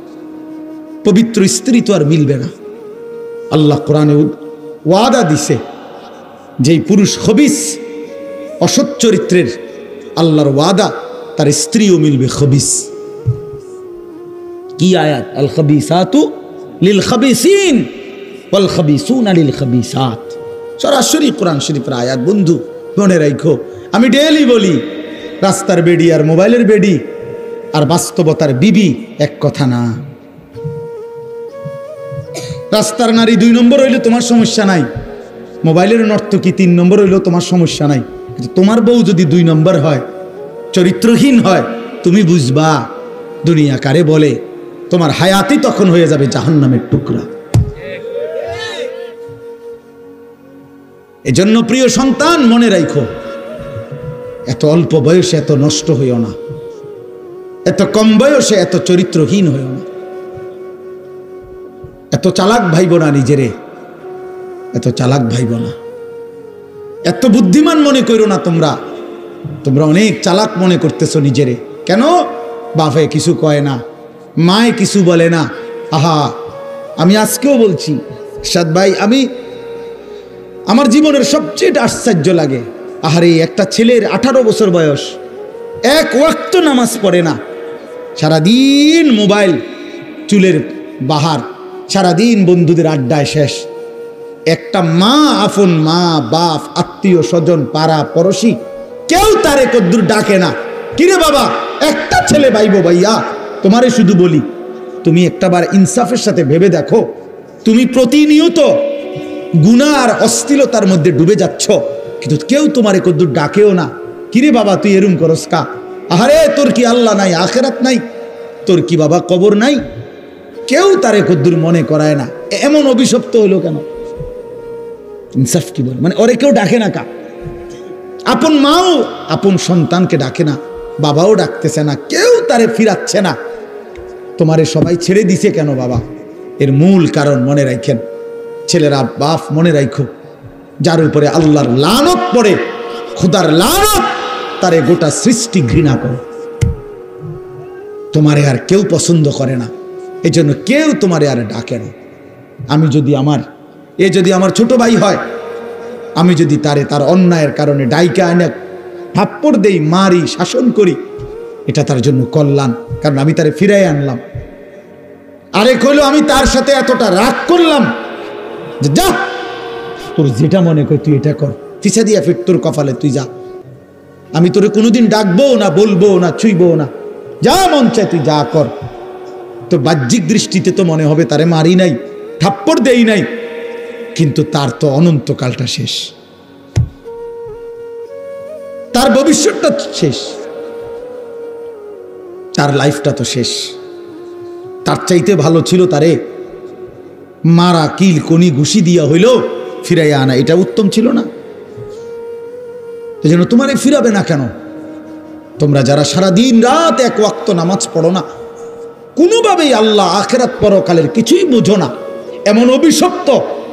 পবিত্র স্ত্রী তো আর মিলবে না। আল্লাহ কোরআনে ওয়াদা দিছে, যেই পুরুষ খবিস, অসৎ চরিত্রের, আল্লাহর ওয়াদা তার স্ত্রীও মিলবে খবিস। কি আয়াত? আল খাবিসাতু লিল খাবিসিন ওয়াল খাবিসুনা লিল খাবিসাত। সরাসরি কোরআন শরীফের আয়াত। বন্ধু মনে রাখো, আমি ডেইলি বলি, রাস্তার বেডি আর মোবাইলের বেডি আর বাস্তবতার বিবি এক কথা না। রাস্তার নারী 2 নম্বর হইলে তোমার সমস্যা নাই, মোবাইলের নর্তকী 3 নম্বর হইলেও তোমার সমস্যা নাই। কিন্তু তোমার বউ যদি 2 নম্বর হয়, চরিত্রহীন হয়, তুমি বুঝবা দুনিয়া কারে বলে। তোমার হায়াতই তখন হয়ে যাবে জাহান্নামের টুকরা। এজন্য প্রিয় সন্তান মনে রাখো, এত অল্প বয়সে এত নষ্ট হইও না, এত কম বয়সে এত চরিত্রহীন হইও না, এত চালাক ভাইব না নিজেরে, এত চালাক ভাইব না, এত বুদ্ধিমান মনে করো না। তোমরা অনেক চালাক মনে করতেছো নিজেরে। কেন? বাপে কিছু কয় না, মায়ে কিছু বলে না। আহা, আমি আজকেও বলছি সাদ ভাই, আমার জীবনের সবচেয়ে আশ্চর্য লাগে, আহারে একটা ছেলের 18 বছর বয়স, এক ওয়াক্ত নামাজ পড়ে না, সারাদিন মোবাইল, চুলের বাহার, সারাদিন বন্ধুদের আড্ডায় শেষ। একটা মা, আপন মা, বাপ, আত্মীয় স্বজন, পাড়া পড়শি, কেউ তারে কদ্দুর ডাকে না। কিরে বাবা, একটা ছেলে ভাইবো ভাইয়া, তোমারে শুধু বলি, তুমি একটাবার ইনসাফের সাথে ভেবে দেখো, তুমি প্রতিনিয়ত গুনাহ আর অশ্লীলতার মধ্যে ডুবে যাচ্ছ, কিন্তু কেউ তোমারে কদ্দুর ডাকেও না। কিরে বাবা, তুই এরম করস কা? আহারে, তোর কি আল্লাহ নাই, আখেরাত নাই? তোর কি বাবা কবর নাই? কেউ তারে কদ্দুর মনে করায় না। এমন অভিশপ্ত হলো কেন? ইনসাফ কি বলে, মানে ওরে কেউ ডাকে না কা, আপন মাও আপন সন্তানকে ডাকে না, বাবাও ডাকতেছে না, কেউ তারে ফিরাচ্ছে না। তোমারে সবাই ছেড়ে দিছে কেন বাবা? এর মূল কারণ মনে রাখেন, ছেলেরা বাপ মনে রাখো, যার উপরে আল্লাহর লানত পড়ে, খোদার লানত, তারে গোটা সৃষ্টি ঘৃণা করে। তোমারে আর কেউ পছন্দ করে না, এই জন্য কেউ তোমারে আর ডাকে না। আমি যদি আমার ছোট ভাই হয়, আমি যদি তারে তার অন্যায়ের কারণে ডাইকা আনে থাপ্পড় দেই, মারি, শাসন করি, এটা তার জন্য কল্যাণ, কারণ আমি তারে ফিরাই আনলাম। আরেক হইলো আমি তার সাথে এতটা রাগ করলাম যে যা, তোর যেটা মনে কর তুই এটা কর, ফিসা দিয়া ফিট তোর কপালে, তুই যা, আমি তোরে কোনোদিন ডাকবো না, বলবো না, ছুঁইবো না, যা মন চায় তুই যা কর। তো বাহ্যিক দৃষ্টিতে তো মনে হবে তারে মারি নাই, থাপ্পড় দেই নাই, কিন্তু তার তো অনন্তকালটা শেষ, তার ভবিষ্যৎটা শেষ, তার লাইফটা তো শেষ। তার চাইতে ভালো ছিল তারে মারা, কিল কনি ঘুষি দিয়া হইল ফিরাইয়া আনা, এটা উত্তম ছিল না? এই জন্য তোমারে ফিরাবে না কেন? তোমরা যারা সারা দিন রাত এক ওয়াক্ত নামাজ পড়ো না, কোনোভাবেই আল্লাহ আখিরাত পরকালের কিছুই বুঝো না, এমন অভিশপ্ত,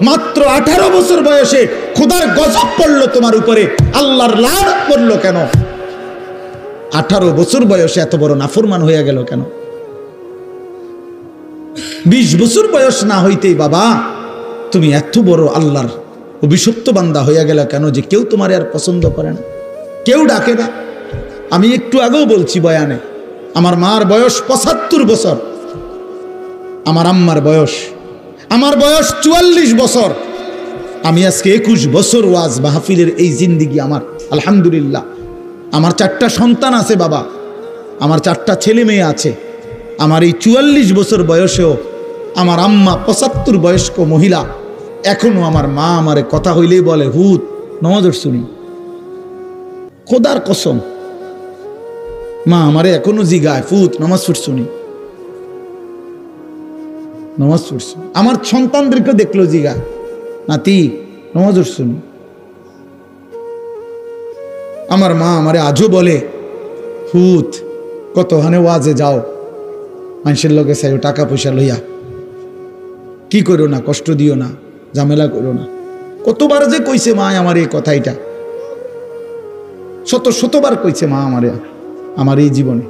মাত্র 18 বছর বয়সে খোদার গজব পড়লো তোমার উপরে, আল্লাহর লানত পড়লো কেন? 18 বছর বয়সে এত বড় নাফরমান হয়ে গেল কেন? 20 বছর বয়স না হইতেই বাবা তুমি এত বড় আল্লাহর অভিশপ্ত বান্দা হয়ে গেল কেন, যে কেউ তোমার আর পছন্দ করে না, কেউ ডাকে না? আমি একটু আগেও বলছি বয়ানে, আমার মার বয়স 75 বছর, আমার আম্মার বয়স, আমার বয়স 44 বছর। আমি আজকে 21 বছর ওয়াজ মাহফিলের এই জিন্দিগি আমার, আলহামদুলিল্লাহ। আমার 4টা সন্তান আছে বাবা, আমার 4টা ছেলে মেয়ে আছে। আমার এই 44 বছর বয়সেও আমার আম্মা 75 বয়স্ক মহিলা, এখনো আমার মা আমারে কথা হইলেই বলে, হুত নামাজ শুনি, খোদার কসম মা আমারে এখনো জিগায়, ফুত নামাজ শুনি, নামাজ পড়ছি। আমার সন্তানদেরকে দেখলো জিগায়, নাতি নামাজ শুনি। আমার মা আমারে আজও বলে, হুত কত হানে ওয়াজে যাও, মানুষের লোকে চাইও টাকা পয়সা লইয়া, কি করো না, কষ্ট দিও না, ঝামেলা করো না। কতবার যে কইছে মা আমার এই কথাইটা, শতবার কইছে মা আমারে আমার এই জীবনে।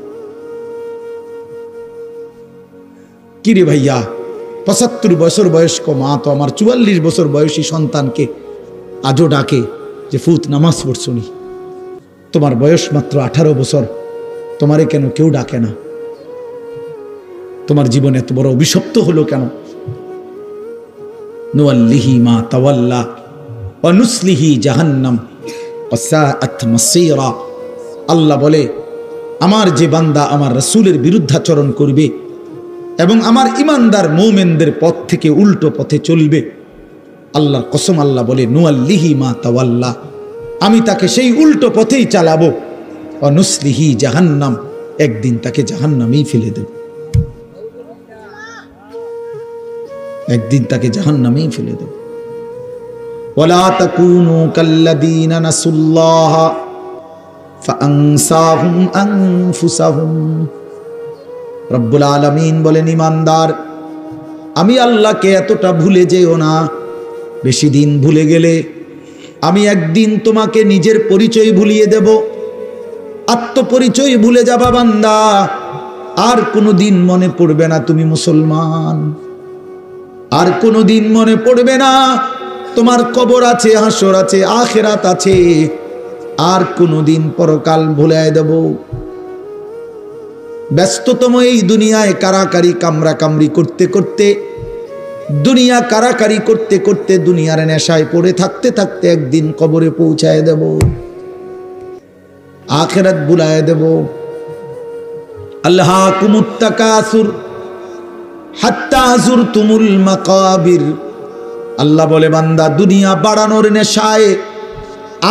কিরে ভাইয়া, 75 বছর বয়স্ক মা তো আমার 44 বছর বয়সী সন্তানকে আজও ডাকে যে ফুত নামাজ পড়ছুনি, তোমার বয়স মাত্র 18 বছর, তোমারে কেন কেউ ডাকে না? তোমার জীবনে এত বড় অভিশপ্ত হলো কেন? নুয়াল্লিহি মা তাওয়াল্লা ওয়া নুসলিহি জাহান্নাম ওয়া সাআত মাসীরা। আল্লাহ বলে, আমার যে বান্দা আমার রাসূলের বিরুদ্ধাচরণ করবে এবং আমার ইমানদার মুমিনদের পথ থেকে উল্টো পথে চলবে, আল্লাহর কসম আল্লাহ বলে, নুয়াল্লিহি মা তাওয়াল্লা, আমি তাকে সেই উল্টো পথেই চালাবো, ওয়া নুসলিহি জাহান্নাম, একদিন তাকে জাহান্নামেই ফেলে দেব, একদিন তাকে জাহান্নামেই ফেলে দেব। ওয়ালা তাকুনু কাল্লাযীনা নাসুল্লাহ ফাআনসাহুম আনফুসাহুম। রব্বুল আলামিন বলেন, ইমানদার আমি আল্লাহকে এতটা ভুলে যেও না, বেশি দিন ভুলে গেলে আমি একদিন তোমাকে নিজের পরিচয় ভুলিয়ে দেব, আত্মপরিচয় ভুলে যাবা বান্দা, আর কোনোদিন মনে পড়বে না তুমি মুসলমান, আর কোনোদিন মনে পড়বে না তোমার কবর আছে, হাসর আছে, আখিরাত আছে, আর কোনোদিন পরকাল ভুলায় দেব। ব্যস্ততম এই দুনিয়ায় কারাকারি কামরা কামড়ি করতে করতে, দুনিয়া কারাকারি করতে করতে, দুনিয়ার নেশায় পড়ে থাকতে থাকতে একদিন কবরে পৌঁছায় দেব, আখিরাত ভুলায় দেব। আল্লাহাকুমুত তাকাসুর হাত্তা যুরতুমুল মাকাবির। আল্লাহ বলে, বান্দা দুনিয়া বাড়ানোর নেশায়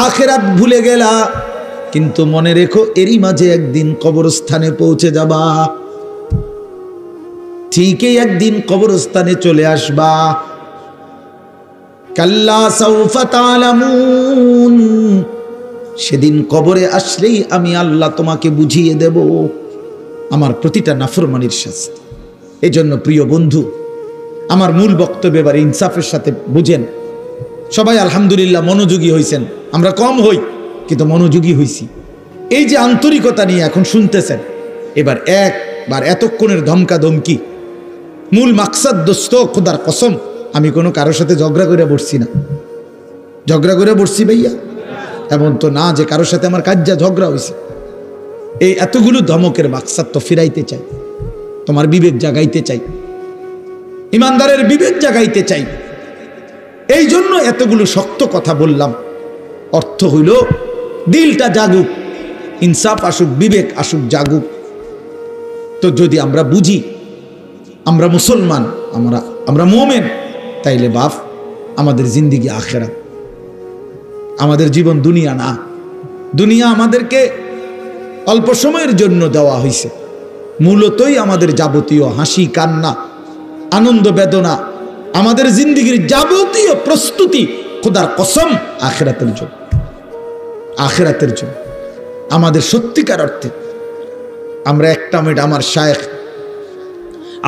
আখিরাত ভুলে গেলা, কিন্তু মনে রেখো এরই মাঝে একদিন কবরস্থানে পৌঁছে যাবা, ঠিকই একদিন কবরস্থানে চলে আসবা। কাল্লা সাউফা তা'লামুন, সেদিন কবরে আসলেই আমি আল্লাহ তোমাকে বুঝিয়ে দেব আমার প্রতিটা নাফরমানির শাস্তি। এজন্য প্রিয় বন্ধু, আমার মূল বক্তব্য এবার ইনসাফের সাথে বুঝেন। সবাই আলহামদুলিল্লাহ মনোযোগী হয়েছেন, আমরা কম হই কিন্তু মনোযোগী হইছি। এই যে আন্তরিকতা নিয়ে এখন শুনতেছেন, এবার একবার এতক্ষণের ধমকা ধমকি মূল মাকসাদ, দোস্ত খোদার কসম আমি কোনো কারোর সাথে ঝগড়া করে বসছি না। ঝগড়া করে বসছি ভাইয়া এমন তো না যে কারোর সাথে আমার কাজ্জা ঝগড়া হয়েছে। এই এতগুলো ধমকের মাকসাদ তো ফিরাইতে চাই, তোমার বিবেক জাগাইতে চাই, ইমানদারের বিবেক জাগাইতে চাই। এই জন্য এতগুলো শক্ত কথা বললাম। অর্থ হইল দিলটা জাগুক, ইনসাফ আসুক, বিবেক আসুক, জাগুক। তো যদি আমরা বুঝি আমরা মুসলমান, আমরা মুমিন, তাইলে বাপ আমাদের জিন্দিগি আখিরাত, আমাদের জীবন দুনিয়া না। দুনিয়া আমাদেরকে অল্প সময়ের জন্য দেওয়া হয়েছে, মূলতই আমাদের যাবতীয় হাসি কান্না আনন্দ বেদনা, আমাদের জিন্দিগির যাবতীয় প্রস্তুতি খোদার কসম আখিরাতের জন্য। আখিরাতের জন্য আমাদের সত্যিকার অর্থে আমরা একটা মিনিট আমার শায়েখ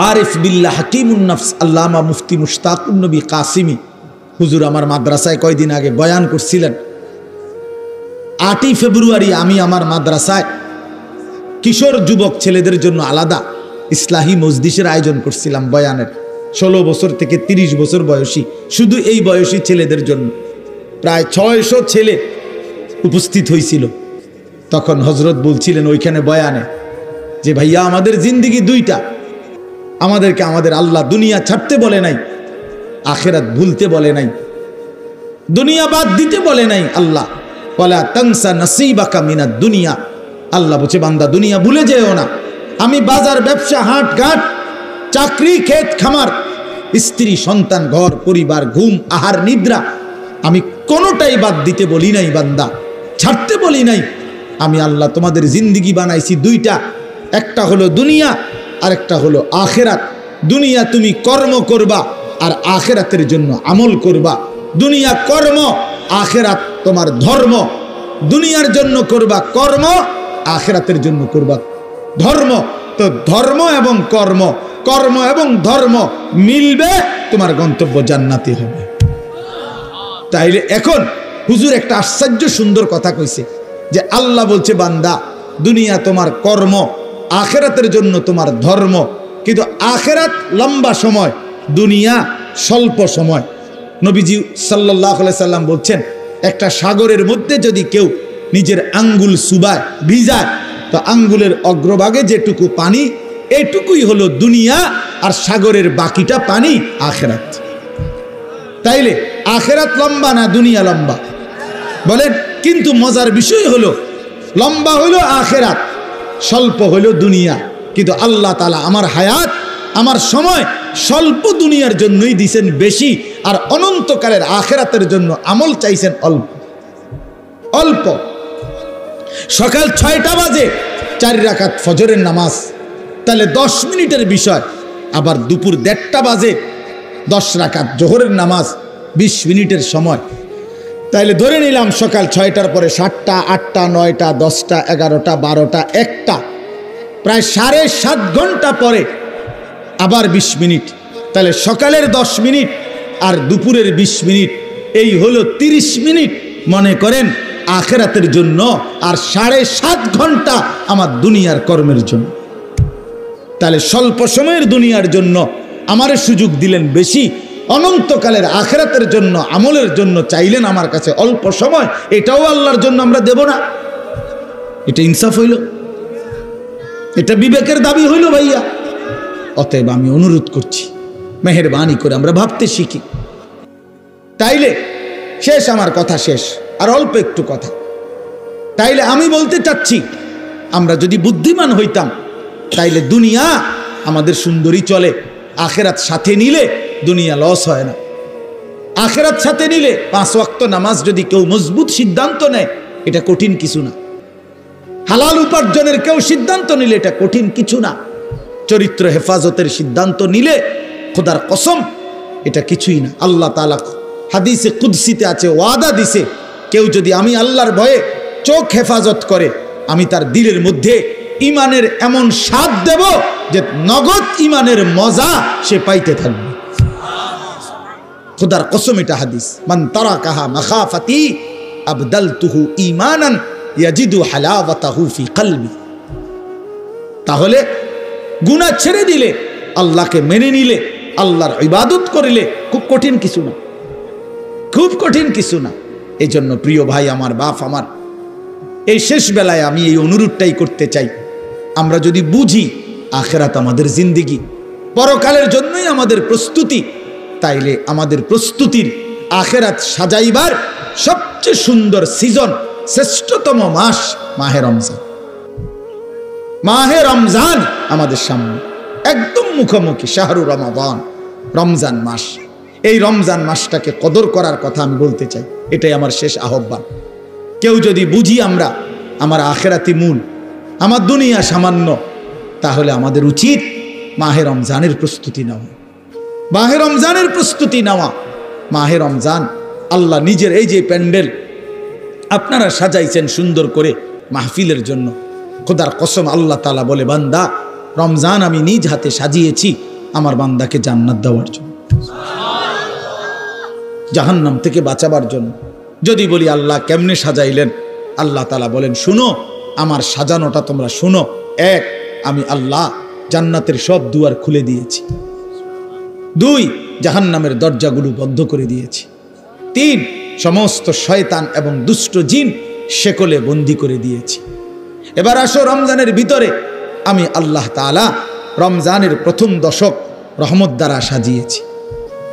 আরিফ বিল্লাহ হাকিমুন নফস আল্লামা মুফতি মুশতাকুন নবী কাসিমি হুজুর আমার মাদ্রাসায় কয়দিন আগে বয়ান করছিলেন। 8ই ফেব্রুয়ারি আমি আমার মাদ্রাসায় কিশোর যুবক ছেলেদের জন্য আলাদা ইসলাহি মজলিসের আয়োজন করছিলাম বয়ানের। 16 বছর থেকে 30 বছর বয়সী, শুধু এই বয়সী ছেলেদের জন্য প্রায় 600 ছেলে উপস্থিত হয়েছিল। তখন হজরত বলছিলেন ওইখানে বয়ানে যে ভাইয়া আমাদের জিন্দিগি দুইটা, আমাদেরকে আমাদের আল্লাহ দুনিয়া ছাড়তে বলে নাই, আখিরাত ভুলতে বলে নাই, দুনিয়া বাদ দিতে বলে নাই। আল্লাহ ওয়ালা তানসা নাসিবাকা মিনাদ দুনিয়া, আল্লাহ বলছে বান্দা দুনিয়া ভুলে যেও না। আমি বাজার ব্যবসা হাট ঘাট চাকরি ক্ষেত খামার স্ত্রী সন্তান ঘর পরিবার ঘুম আহার নিদ্রা আমি কোনোটাই বাদ দিতে বলি নাই বান্দা, ছাড়তে বলি নাই। আমি আল্লাহ তোমাদের জিন্দিগি বানাইছি দুইটা, একটা হলো দুনিয়া আর একটা হলো আখিরাত। দুনিয়া তুমি কর্ম করবা আর আখিরাতের জন্য আমল করবা। দুনিয়া কর্ম, আখিরাত তোমার ধর্ম। দুনিয়ার জন্য করবা কর্ম, আখিরাতের জন্য করবা ধর্ম। তো ধর্ম এবং কর্ম, কর্ম এবং ধর্ম মিলবে, তোমার গন্তব্য জান্নাতি হবে। তাইলে এখন হুজুর একটা আশ্চর্য সুন্দর কথা কইছে যে আল্লাহ বলছে বান্দা দুনিয়া তোমার কর্ম, আখিরাতের জন্য তোমার ধর্ম। কিন্তু আখিরাত লম্বা সময়, দুনিয়া স্বল্প সময়। নবীজি সাল্লাল্লাহু আলাইহি সাল্লাম বলছেন একটা সাগরের মধ্যে যদি কেউ নিজের আঙ্গুল চুবায় ভিজায়, তো আঙ্গুলের অগ্রভাগে যেটুকু পানি এটুকুই হলো দুনিয়া, আর সাগরের বাকিটা পানি আখিরাত। তাইলে আখিরাত লম্বা না দুনিয়া লম্বা বলেন? কিন্তু মজার বিষয় হলো লম্বা হলো আখিরাত, স্বল্প হলো দুনিয়া। কিন্তু আল্লাহ তাআলা আমার হায়াত, আমার সময় স্বল্প দুনিয়ার জন্যই দিয়েছেন বেশি, আর অনন্তকালের আখিরাতের জন্য আমল চাইছেন অল্প অল্প। সকাল 6টা বাজে 4 রাকাত ফজরের নামাজ, তাহলে 10 মিনিটের বিষয়। আবার দুপুর 1:30টা বাজে 10 রাকাত জোহরের নামাজ, 20 মিনিটের সময়। তাইলে ধরে নিলাম সকাল 6টার পরে 7টা 8টা 9টা 10টা 11টা 12টা 1টা, প্রায় 7.5 ঘন্টা পরে আবার 20 মিনিট। তাহলে সকালের 10 মিনিট আর দুপুরের 20 মিনিট, এই হলো 30 মিনিট মনে করেন আখিরাতের জন্য, আর 7.5 ঘন্টা আমার দুনিয়ার কর্মের জন্য। তাহলে স্বল্প সময়ের দুনিয়ার জন্য আমারে সুযোগ দিলেন বেশি, অনন্তকালের আখিরাতের জন্য আমলের জন্য চাইলেন আমার কাছে অল্প সময়। এটাও আল্লাহর জন্য আমরা দেব না? এটা ইনসাফ হইল? এটা বিবেকের দাবি হইল ভাইয়া? অতএব আমি অনুরোধ করছি মেহেরবানি করে আমরা ভাবতে শিখি। তাইলে শেষ, আমার কথা শেষ, আর অল্প একটু কথা। তাইলে আমি বলতে চাচ্ছি আমরা যদি বুদ্ধিমান হইতাম তাইলে দুনিয়া আমাদের সুন্দরী চলে, আখিরাত সাথে নিলে দুনিয়া লস হয় না। আখিরাত সাথে নিলে 5 ওয়াক্ত নামাজ যদি কেউ মজবুত সিদ্ধান্ত নেয়, এটা কঠিন কিছু না। হালাল উপার্জনের কেউ সিদ্ধান্ত নিলে এটা কঠিন কিছু না। চরিত্র হেফাজতের সিদ্ধান্ত নিলে খোদার কসম এটা কিছুই না। আল্লাহ তাআলা হাদিসে কুদসিতে আছে, ওয়াদা দিছে, কেউ যদি আমি আল্লাহর ভয়ে চোখ হেফাজত করে, আমি তার দিলের মধ্যে ইমানের এমন স্বাদ দেব যে নগদ ইমানের মজা সে পাইতে থাকবে। খুদার কসম, এটা হাদিস। মান তারাকাহা মাখাফাতি আবদালতুহু ঈমানান ইয়াজিদু হালাওয়াতাহু ফি কলবি। তাহলে গুনাহ ছেড়ে দিলে, আল্লাহকে মেনে নিলে, আল্লাহর ইবাদত করিলে খুব কঠিন কিছু না, খুব কঠিন কিছু না। এই জন্য প্রিয় ভাই আমার, বাপ আমার, এই শেষ বেলায় আমি এই অনুরোধটাই করতে চাই, আমরা যদি বুঝি আখিরাত আমাদের জিন্দেগি, পরকালের জন্যই আমাদের প্রস্তুতি, তাইলে আমাদের প্রস্তুতির আখিরাত সাজাইবার সবচেয়ে সুন্দর সিজন, শ্রেষ্ঠতম মাস মাহে রমজান। মাহে রমজান আমাদের সামনে একদম মুখোমুখি, শাহরু রমাদান, রমজান মাস। এই রমজান মাসটাকে কদর করার কথা আমি বলতে চাই, এটাই আমার শেষ আহ্বান। কেউ যদি বুঝি আমরা আমার আখিরাতি মূল, আমার দুনিয়া সামান্য, তাহলে আমাদের উচিত মাহে রমজানের প্রস্তুতি নেওয়া, মাহে রমজানের প্রস্তুতি নেওয়া। মাহে রমজান আল্লাহ নিজের এই যে প্যান্ডেল আপনারা সাজাইছেন সুন্দর করে মাহফিলের জন্য, খোদার কসম আল্লাহ তাআলা বলে, বান্দা রমজান আমি নিজ হাতে সাজিয়েছি আমার বান্দাকে জান্নাত দেওয়ার জন্য, জাহান্নাম থেকে বাঁচাবার জন্য। যদি বলি আল্লাহ কেমনে সাজাইলেন, আল্লাহ তাআলা বলেন, শুনো আমার সাজানোটা তোমরা শুনো। এক, আমি আল্লাহ জান্নাতের সব দুয়ার খুলে দিয়েছি। দুই, জাহান্নামের দরজাগুলো বন্ধ করে দিয়েছি। তিন, সমস্ত শয়তান এবং দুষ্ট জিন শেকলে বন্দি করে দিয়েছি। এবার আসো রমজানের ভিতরে, আমি আল্লাহ তাআলা রমজানের প্রথম দশক রহমত দ্বারা সাজিয়েছি,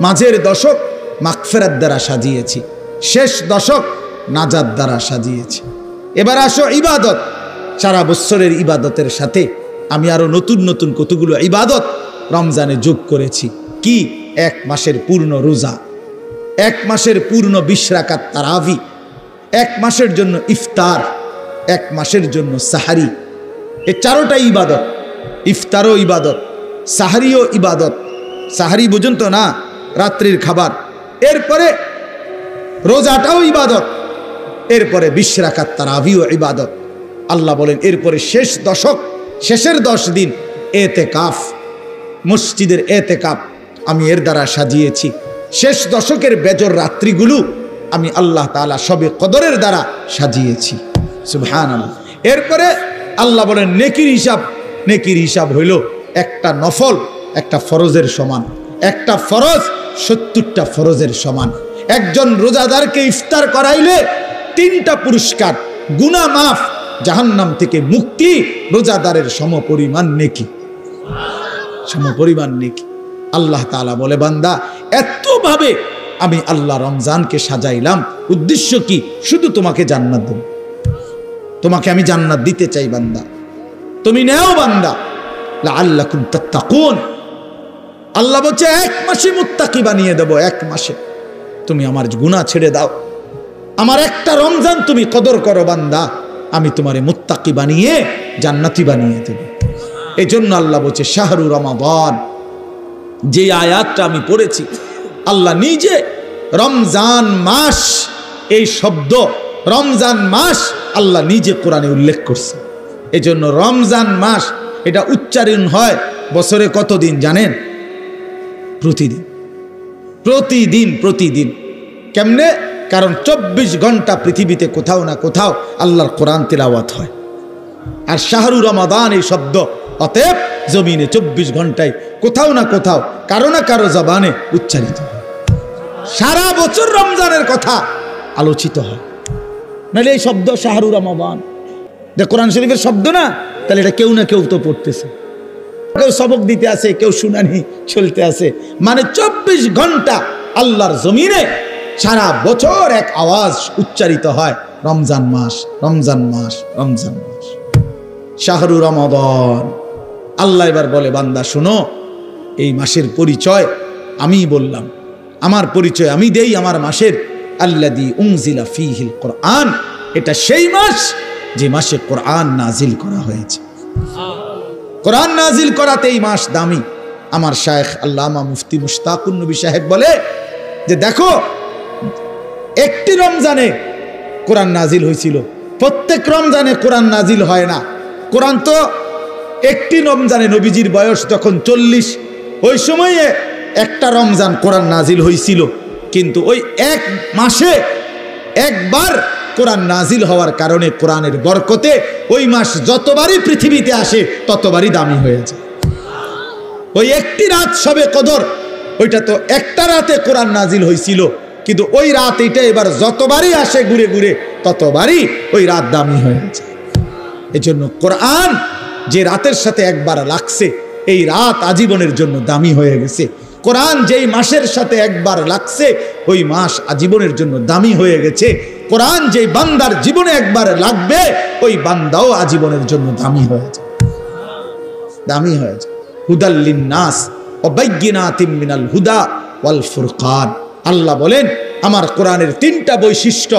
মাঝের দশক মাগফিরাত দ্বারা সাজিয়েছি, শেষ দশক নাজাত দ্বারা সাজিয়েছি। এবার আসো ইবাদত, সারা বছরের ইবাদতের সাথে আমি আরো নতুন নতুন কতগুলো ইবাদত রমজানে যোগ করেছি। কি? এক মাসের পূর্ণ রোজা, এক মাসের পূর্ণ 20 রাকাত তারাবি, এক মাসের জন্য ইফতার, এক মাসের জন্য সাহারি। এই চারোটা ইবাদত, ইফতারও ইবাদত, সাহারিও ইবাদত। সাহারি বুঝুন তো না, রাত্রির খাবার। এরপরে রোজাটাও ইবাদত, এরপরে 20 রাকাত তারাবিও ইবাদত। আল্লাহ বলেন এরপরে শেষ দশক, শেষের 10 দিন এতেকাফ, মসজিদের এতেকাফ আমি এর দ্বারা সাজিয়েছি। শেষ দশকের বেজর রাত্রিগুলো আমি আল্লাহ তাআলা সবে কদরের দ্বারা সাজিয়েছি। সুবহানাল্লাহ। এরপরে আল্লাহ বলেন নেকির হিসাব, নেকির হিসাব হইল একটা নফল একটা ফরজের সমান, একটা ফরজ 70টা ফরজের সমান। একজন রোজাদারকে ইফতার করাইলে 3টা পুরস্কার, গুনাহ মাফ, জাহান্নাম থেকে মুক্তি, রোজাদারের সমপরিমাণ নেকি, সমপরিমাণ নেকি। আল্লাহ তাআলা বলে, বান্দা এতভাবে আমি আল্লাহ রমজানকে সাজাইলাম, উদ্দেশ্য কি? শুধু তোমাকে জান্নাত দেব, তোমাকে আমি জান্নাত দিতে চাই বান্দা, তুমি নেও বান্দা, লাআল্লাকুম তাত্তাকুন। আল্লাহ বলছে 1 মাসে মুত্তাকি বানিয়ে দেব, 1 মাসে তুমি আমার গুনাহ ছেড়ে দাও, আমার একটা রমজান তুমি কদর করো বান্দা, আমি তোমারে মুত্তাকি বানিয়ে জান্নাতি বানিয়ে দেব। এই জন্য আল্লাহ বলছে শাহরু রমাদান। যে আয়াতটা আমি পড়েছি, আল্লাহ নিজে রমজান মাস, এই শব্দ রমজান মাস আল্লাহ নিজে কোরআনে উল্লেখ করছে। এই জন্য রমজান মাস এটা উচ্চারণ হয় বছরে কতদিন জানেন? প্রতিদিন, প্রতিদিন, প্রতিদিন। কেমনে? কারণ 24 ঘন্টা পৃথিবীতে কোথাও না কোথাও আল্লাহর কোরআন তিলাওয়াত হয়। আর শাহরু রমাদান এই শব্দ অতএব জমিনে 24 ঘন্টায় কোথাও না কোথাও কারো না কারো জবানে উচ্চারিত হয়। সারা বছর রমজানের কথা আলোচিত হয়। নাহলে এই শব্দ শাহরু রমাদান যে কোরআন শরীফের শব্দ না, তাহলে এটা কেউ না কেউ তো পড়তেছে, কেউ সবক দিতে আছে, কেউ শুনানি চলতে আছে। মানে 24 ঘন্টা আল্লাহর জমিনে সারা বছর এক আওয়াজ উচ্চারিত হয়, রমজান মাস, রমজান মাস, রমজান মাস, শাহরু রমাদান। আল্লাহ এবার বলে, বান্দা শোনো, এই মাসের পরিচয় আমি বললাম, আমার পরিচয় আমি দেই আমার মাসের। আল্লাযী উনজিলা ফীহিল কোরআন, এটা সেই মাস যে মাসে কোরআন নাজিল করা হয়েছে। কোরআন নাজিল করাতে এই মাস দামি। আমার শায়েখ আল্লামা মুফতি মুশতাকুন নবী সাহেব বলে যে দেখো একটি রমজানে কোরআন নাজিল হয়েছিল, প্রত্যেক রমজানে কোরআন নাজিল হয় না। কোরআন তো একটি রমজানে, নবীজির বয়স তখন 40, ওই সময়ে একটা রমজান কোরআন নাজিল হয়েছিল। কিন্তু ওই এক মাসে একবার কোরআন নাজিল হওয়ার কারণে কোরআনের বরকতে ওই মাস যতবারই পৃথিবীতে আসে ততবারই দামি হয়েছে। ওই একটি রাত শবে কদর, ওইটা তো একটা রাতে কোরআন নাজিল হয়েছিল, কিন্তু ওই রাত এটা এবার যতবারই আসে ঘুরে ঘুরে ততবারই ওই রাত দামি হয়েছে। এজন্য কোরআন যে রাতের সাথে একবার লাগছে, এই রাত আজীবনের জন্য দামি হয়ে গেছে। কোরআন যেই মাসের সাথে একবার লাগছে, ওই মাস আজীবনের জন্য দামি হয়ে গেছে। কোরআন যেই বান্দার জীবনে একবার লাগবে, ওই বান্দাও আজীবনের জন্য দামি হয়ে যায়, দামি হয়ে যায়। হুদাল লিন্নাস ওয়া বাইয়িনাতিম মিনাল হুদা ওয়াল ফুরকান। আল্লাহ বলেন আমার কোরআনের 3টা বৈশিষ্ট্য,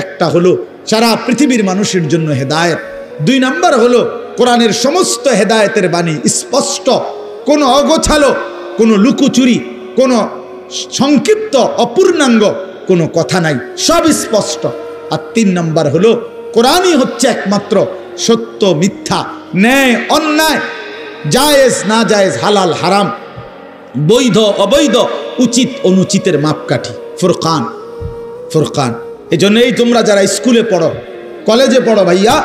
একটা হলো সারা পৃথিবীর মানুষের জন্য হেদায়েত, 2 নাম্বার হলো কোরআনের সমস্ত হেদায়েতের বাণী স্পষ্ট, কোনো অগোছালো, কোনো লুকোচুরি, কোনো সংক্ষিপ্ত অপূর্ণাঙ্গ কোনো কথা নাই, সব স্পষ্ট। আর 3 নাম্বার হলো কোরআনই হচ্ছে একমাত্র সত্য মিথ্যা, ন্যায় অন্যায়, জায়েজ না জায়েজ, হালাল হারাম, বৈধ অবৈধ, উচিত অনুচিতের মাপকাঠি, ফুরকান। ফুরকান। এই জন্যই তোমরা যারা স্কুলে পড়ো, কলেজে পড়ো ভাইয়া,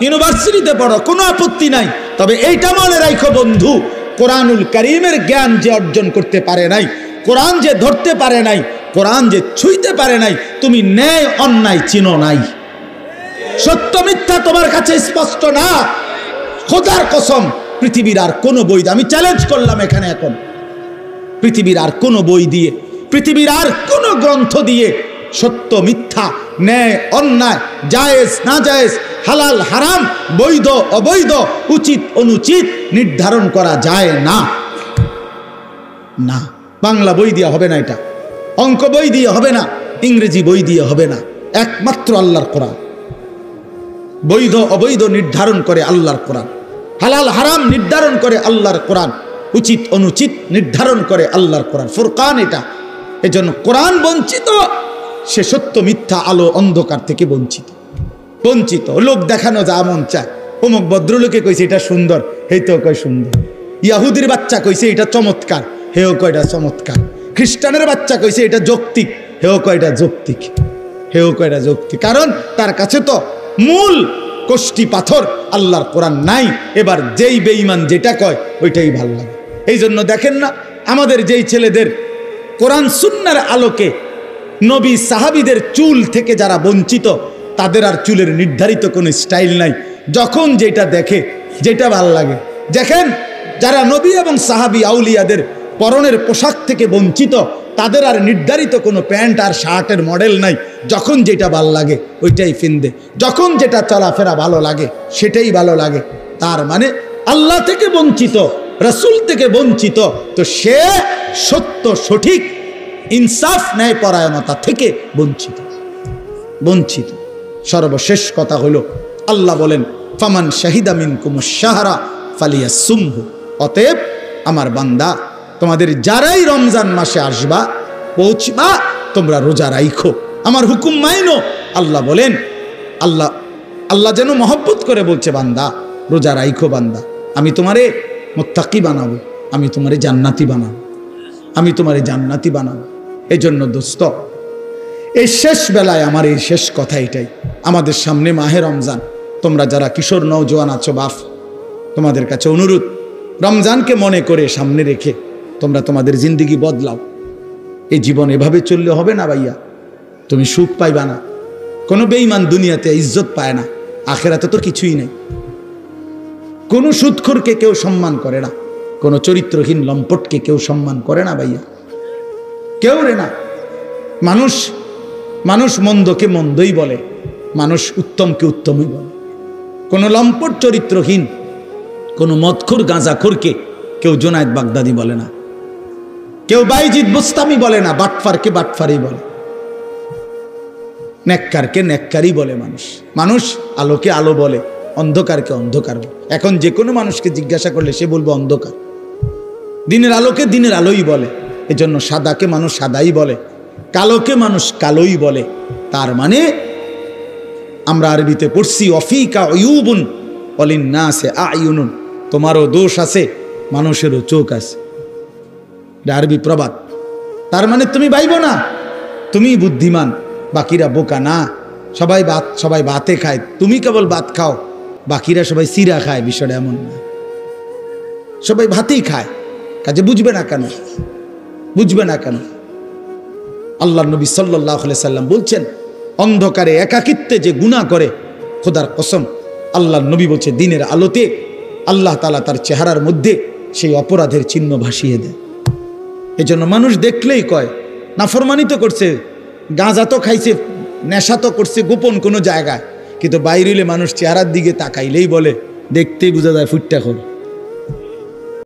ইউনিভার্সিটিতে পড়ো, কোনো আপত্তি নাই, তবে এইটা মনে রাখো বন্ধু, কোরআনুল কারীমের জ্ঞান যে অর্জন করতে পারে নাই, কোরআন যে ধরতে পারে নাই, কোরআন যে ছুঁইতে পারে নাই, তুমি ন্যায় অন্যায় চিনো নাই, সত্য মিথ্যা তোমার কাছে স্পষ্ট না। খোদার কসম, পৃথিবীর আর কোনো বই, আমি চ্যালেঞ্জ করলাম এখানে এখন, পৃথিবীর আর কোনো বই দিয়ে, পৃথিবীর আর কোনো গ্রন্থ দিয়ে সত্য মিথ্যা, ন্যায় অন্যায়, জায়েজ না জায়েজ, হালাল হারাম, বৈধ অবৈধ, উচিত অনুচিত নির্ধারণ করা যায় না। না, বাংলা বই দিয়ে হবে না, এটা অঙ্ক বই দিয়ে হবে না, ইংরেজি বই দিয়ে হবে না, একমাত্র আল্লাহর কোরআন। বৈধ অবৈধ নির্ধারণ করে আল্লাহর কোরআন, হালাল হারাম নির্ধারণ করে আল্লাহর কোরআন, উচিত অনুচিত নির্ধারণ করে আল্লাহর কোরআন, ফুরকান এটা। এজন্য কোরআন বঞ্চিত, সে সত্য মিথ্যা, আলো অন্ধকার থেকে বঞ্চিত। বঞ্চিত লোক দেখানো যা মন চায়, অমুক ভদ্রলোকে কইছে এটা সুন্দর, হেই তো কয় সুন্দর। ইয়াহুদির বাচ্চা কইছে এটা চমৎকার, হেও কয় এটা চমৎকার। খ্রিস্টানের বাচ্চা কইছে এটা যৌক্তিক, হেও কয় এটা যৌক্তিক, হেও কয় এটা যৌক্তিক। কারণ তার কাছে তো মূল কষ্টি পাথর আল্লাহর কোরআন নাই। এবার যেই বেঈমান যেটা কয় ওইটাই ভাল লাগে। এই জন্য দেখেন না, আমাদের যেই ছেলেদের কোরআন সুন্নাহর আলোকে নবী সাহাবীদের চুল থেকে যারা বঞ্চিত, তাদের আর চুলের নির্ধারিত কোনো স্টাইল নাই, যখন যেটা দেখে যেটা ভাল লাগে। দেখেন যারা নবী এবং সাহাবী আউলিয়াদের পরনের পোশাক থেকে বঞ্চিত, তাদের আর নির্ধারিত কোনো প্যান্ট আর শার্টের মডেল নাই, যখন যেটা ভাল লাগে ওইটাই পিনদে, যখন যেটা চলাফেরা ভালো লাগে সেটাই ভালো লাগে। তার মানে আল্লাহ থেকে বঞ্চিত, রাসূল থেকে বঞ্চিত, তো সে সত্য সঠিক ইনসাফ ন্যায় পরায়ণতা থেকে বঞ্চিত, বঞ্চিত। সর্বশেষ কথা হলো আল্লাহ বলেন ফামান শাহিদা মিনকুমুশ শাহরা ফালিয়াসুমহু। অতএব আমার বান্দা, তোমাদের যারাই রমজান মাসে আসবা, পৌঁছবা, তোমরা রোজা রাইখো, আমার হুকুম মাইনো। আল্লাহ বলেন, আল্লাহ যেন মহব্বত করে বলছে, বান্দা রোজা রাইখো, বান্দা আমি তোমারে মুত্তাকি বানাবো, আমি তোমারে জান্নাতি বানাবো, আমি তোমারে জান্নাতি বানাবো। এই জন্য দোস্ত, এই শেষ বেলায় আমার এই শেষ কথা এটাই, আমাদের সামনে মাহে রমজান। তোমরা যারা কিশোর নওজোয়ান আছো বাপ, তোমাদের কাছে অনুরোধ, রমজানকে মনে করে সামনে রেখে তোমরা তোমাদের জিন্দিগি বদলাও। এই জীবন এভাবে চললে হবে না ভাইয়া, তুমি সুখ পাইবা না। কোনো বেঈমান দুনিয়াতে ইজ্জত পায় না, আখেরাতে তো কিছুই নেই। কোনো সুদখোরকে কেউ সম্মান করে না, কোনো চরিত্রহীন লম্পটকে কেউ সম্মান করে না ভাইয়া, কেউ রে না। মানুষ মন্দকে মন্দই বলে, মানুষ উত্তমকে উত্তমই বলে। কোনো লম্পট চরিত্রহীন, কোনো মদখোর গাঁজাখোরকে কেউ জোনায়েদ বাগদাদি বলে না, কেউ বাইজিদ বুস্তামি বলে না, বাটফারকে বাটফারই বলে, নেককারকে নেককারই বলে। মানুষ আলোকে আলো বলে, অন্ধকারকে অন্ধকার বলে। এখন যে কোনো মানুষকে জিজ্ঞাসা করলে সে বলবে অন্ধকার, দিনের আলোকে দিনের আলোই বলে। এজন্য সাদাকে মানুষ সাদাই বলে, কালোকে মানুষ কালোই বলে। তার মানে আমরা আরবিতে পড়ছি অফিকা উয়ুবুন ওয়ালিন্নাসে আয়ুনুন, তোমারও দোষ আছে, মানুষেরও চোখ আছে। এটা আরবি প্রবাদ। তার মানে তুমি ভাইবো না তুমি বুদ্ধিমান, বাকিরা বোকা না। সবাই ভাতে খায়, তুমি কেবল ভাত খাও, বাকিরা সবাই চিরা খায়। বিষয়টা এমন না, সবাই ভাতেই খায়, কাজে বুঝবে না কেন? বুঝবে না কেন? আল্লাহ নবী সাল্লাল্লাহু আলাইহি সাল্লাম বলছেন, অন্ধকারে একাকিত্বে যে গুনাহ করে, খোদার কসম আল্লাহ নবী বলছে দিনের আলোতে আল্লাহ তাআলা তার চেহারার মধ্যে সেই অপরাধের চিহ্ন ভাসিয়ে দেয়। এজন্য মানুষ দেখলেই কয় নাফরমানি তো করছে, গাঁজা তো খাইছে, নেশা তো করছে গোপন কোনো জায়গায়, কিন্তু বাইরে মানুষ চেহারার দিকে তাকাইলেই বলে, দেখতেই বোঝা যায় ফুটটা খোর।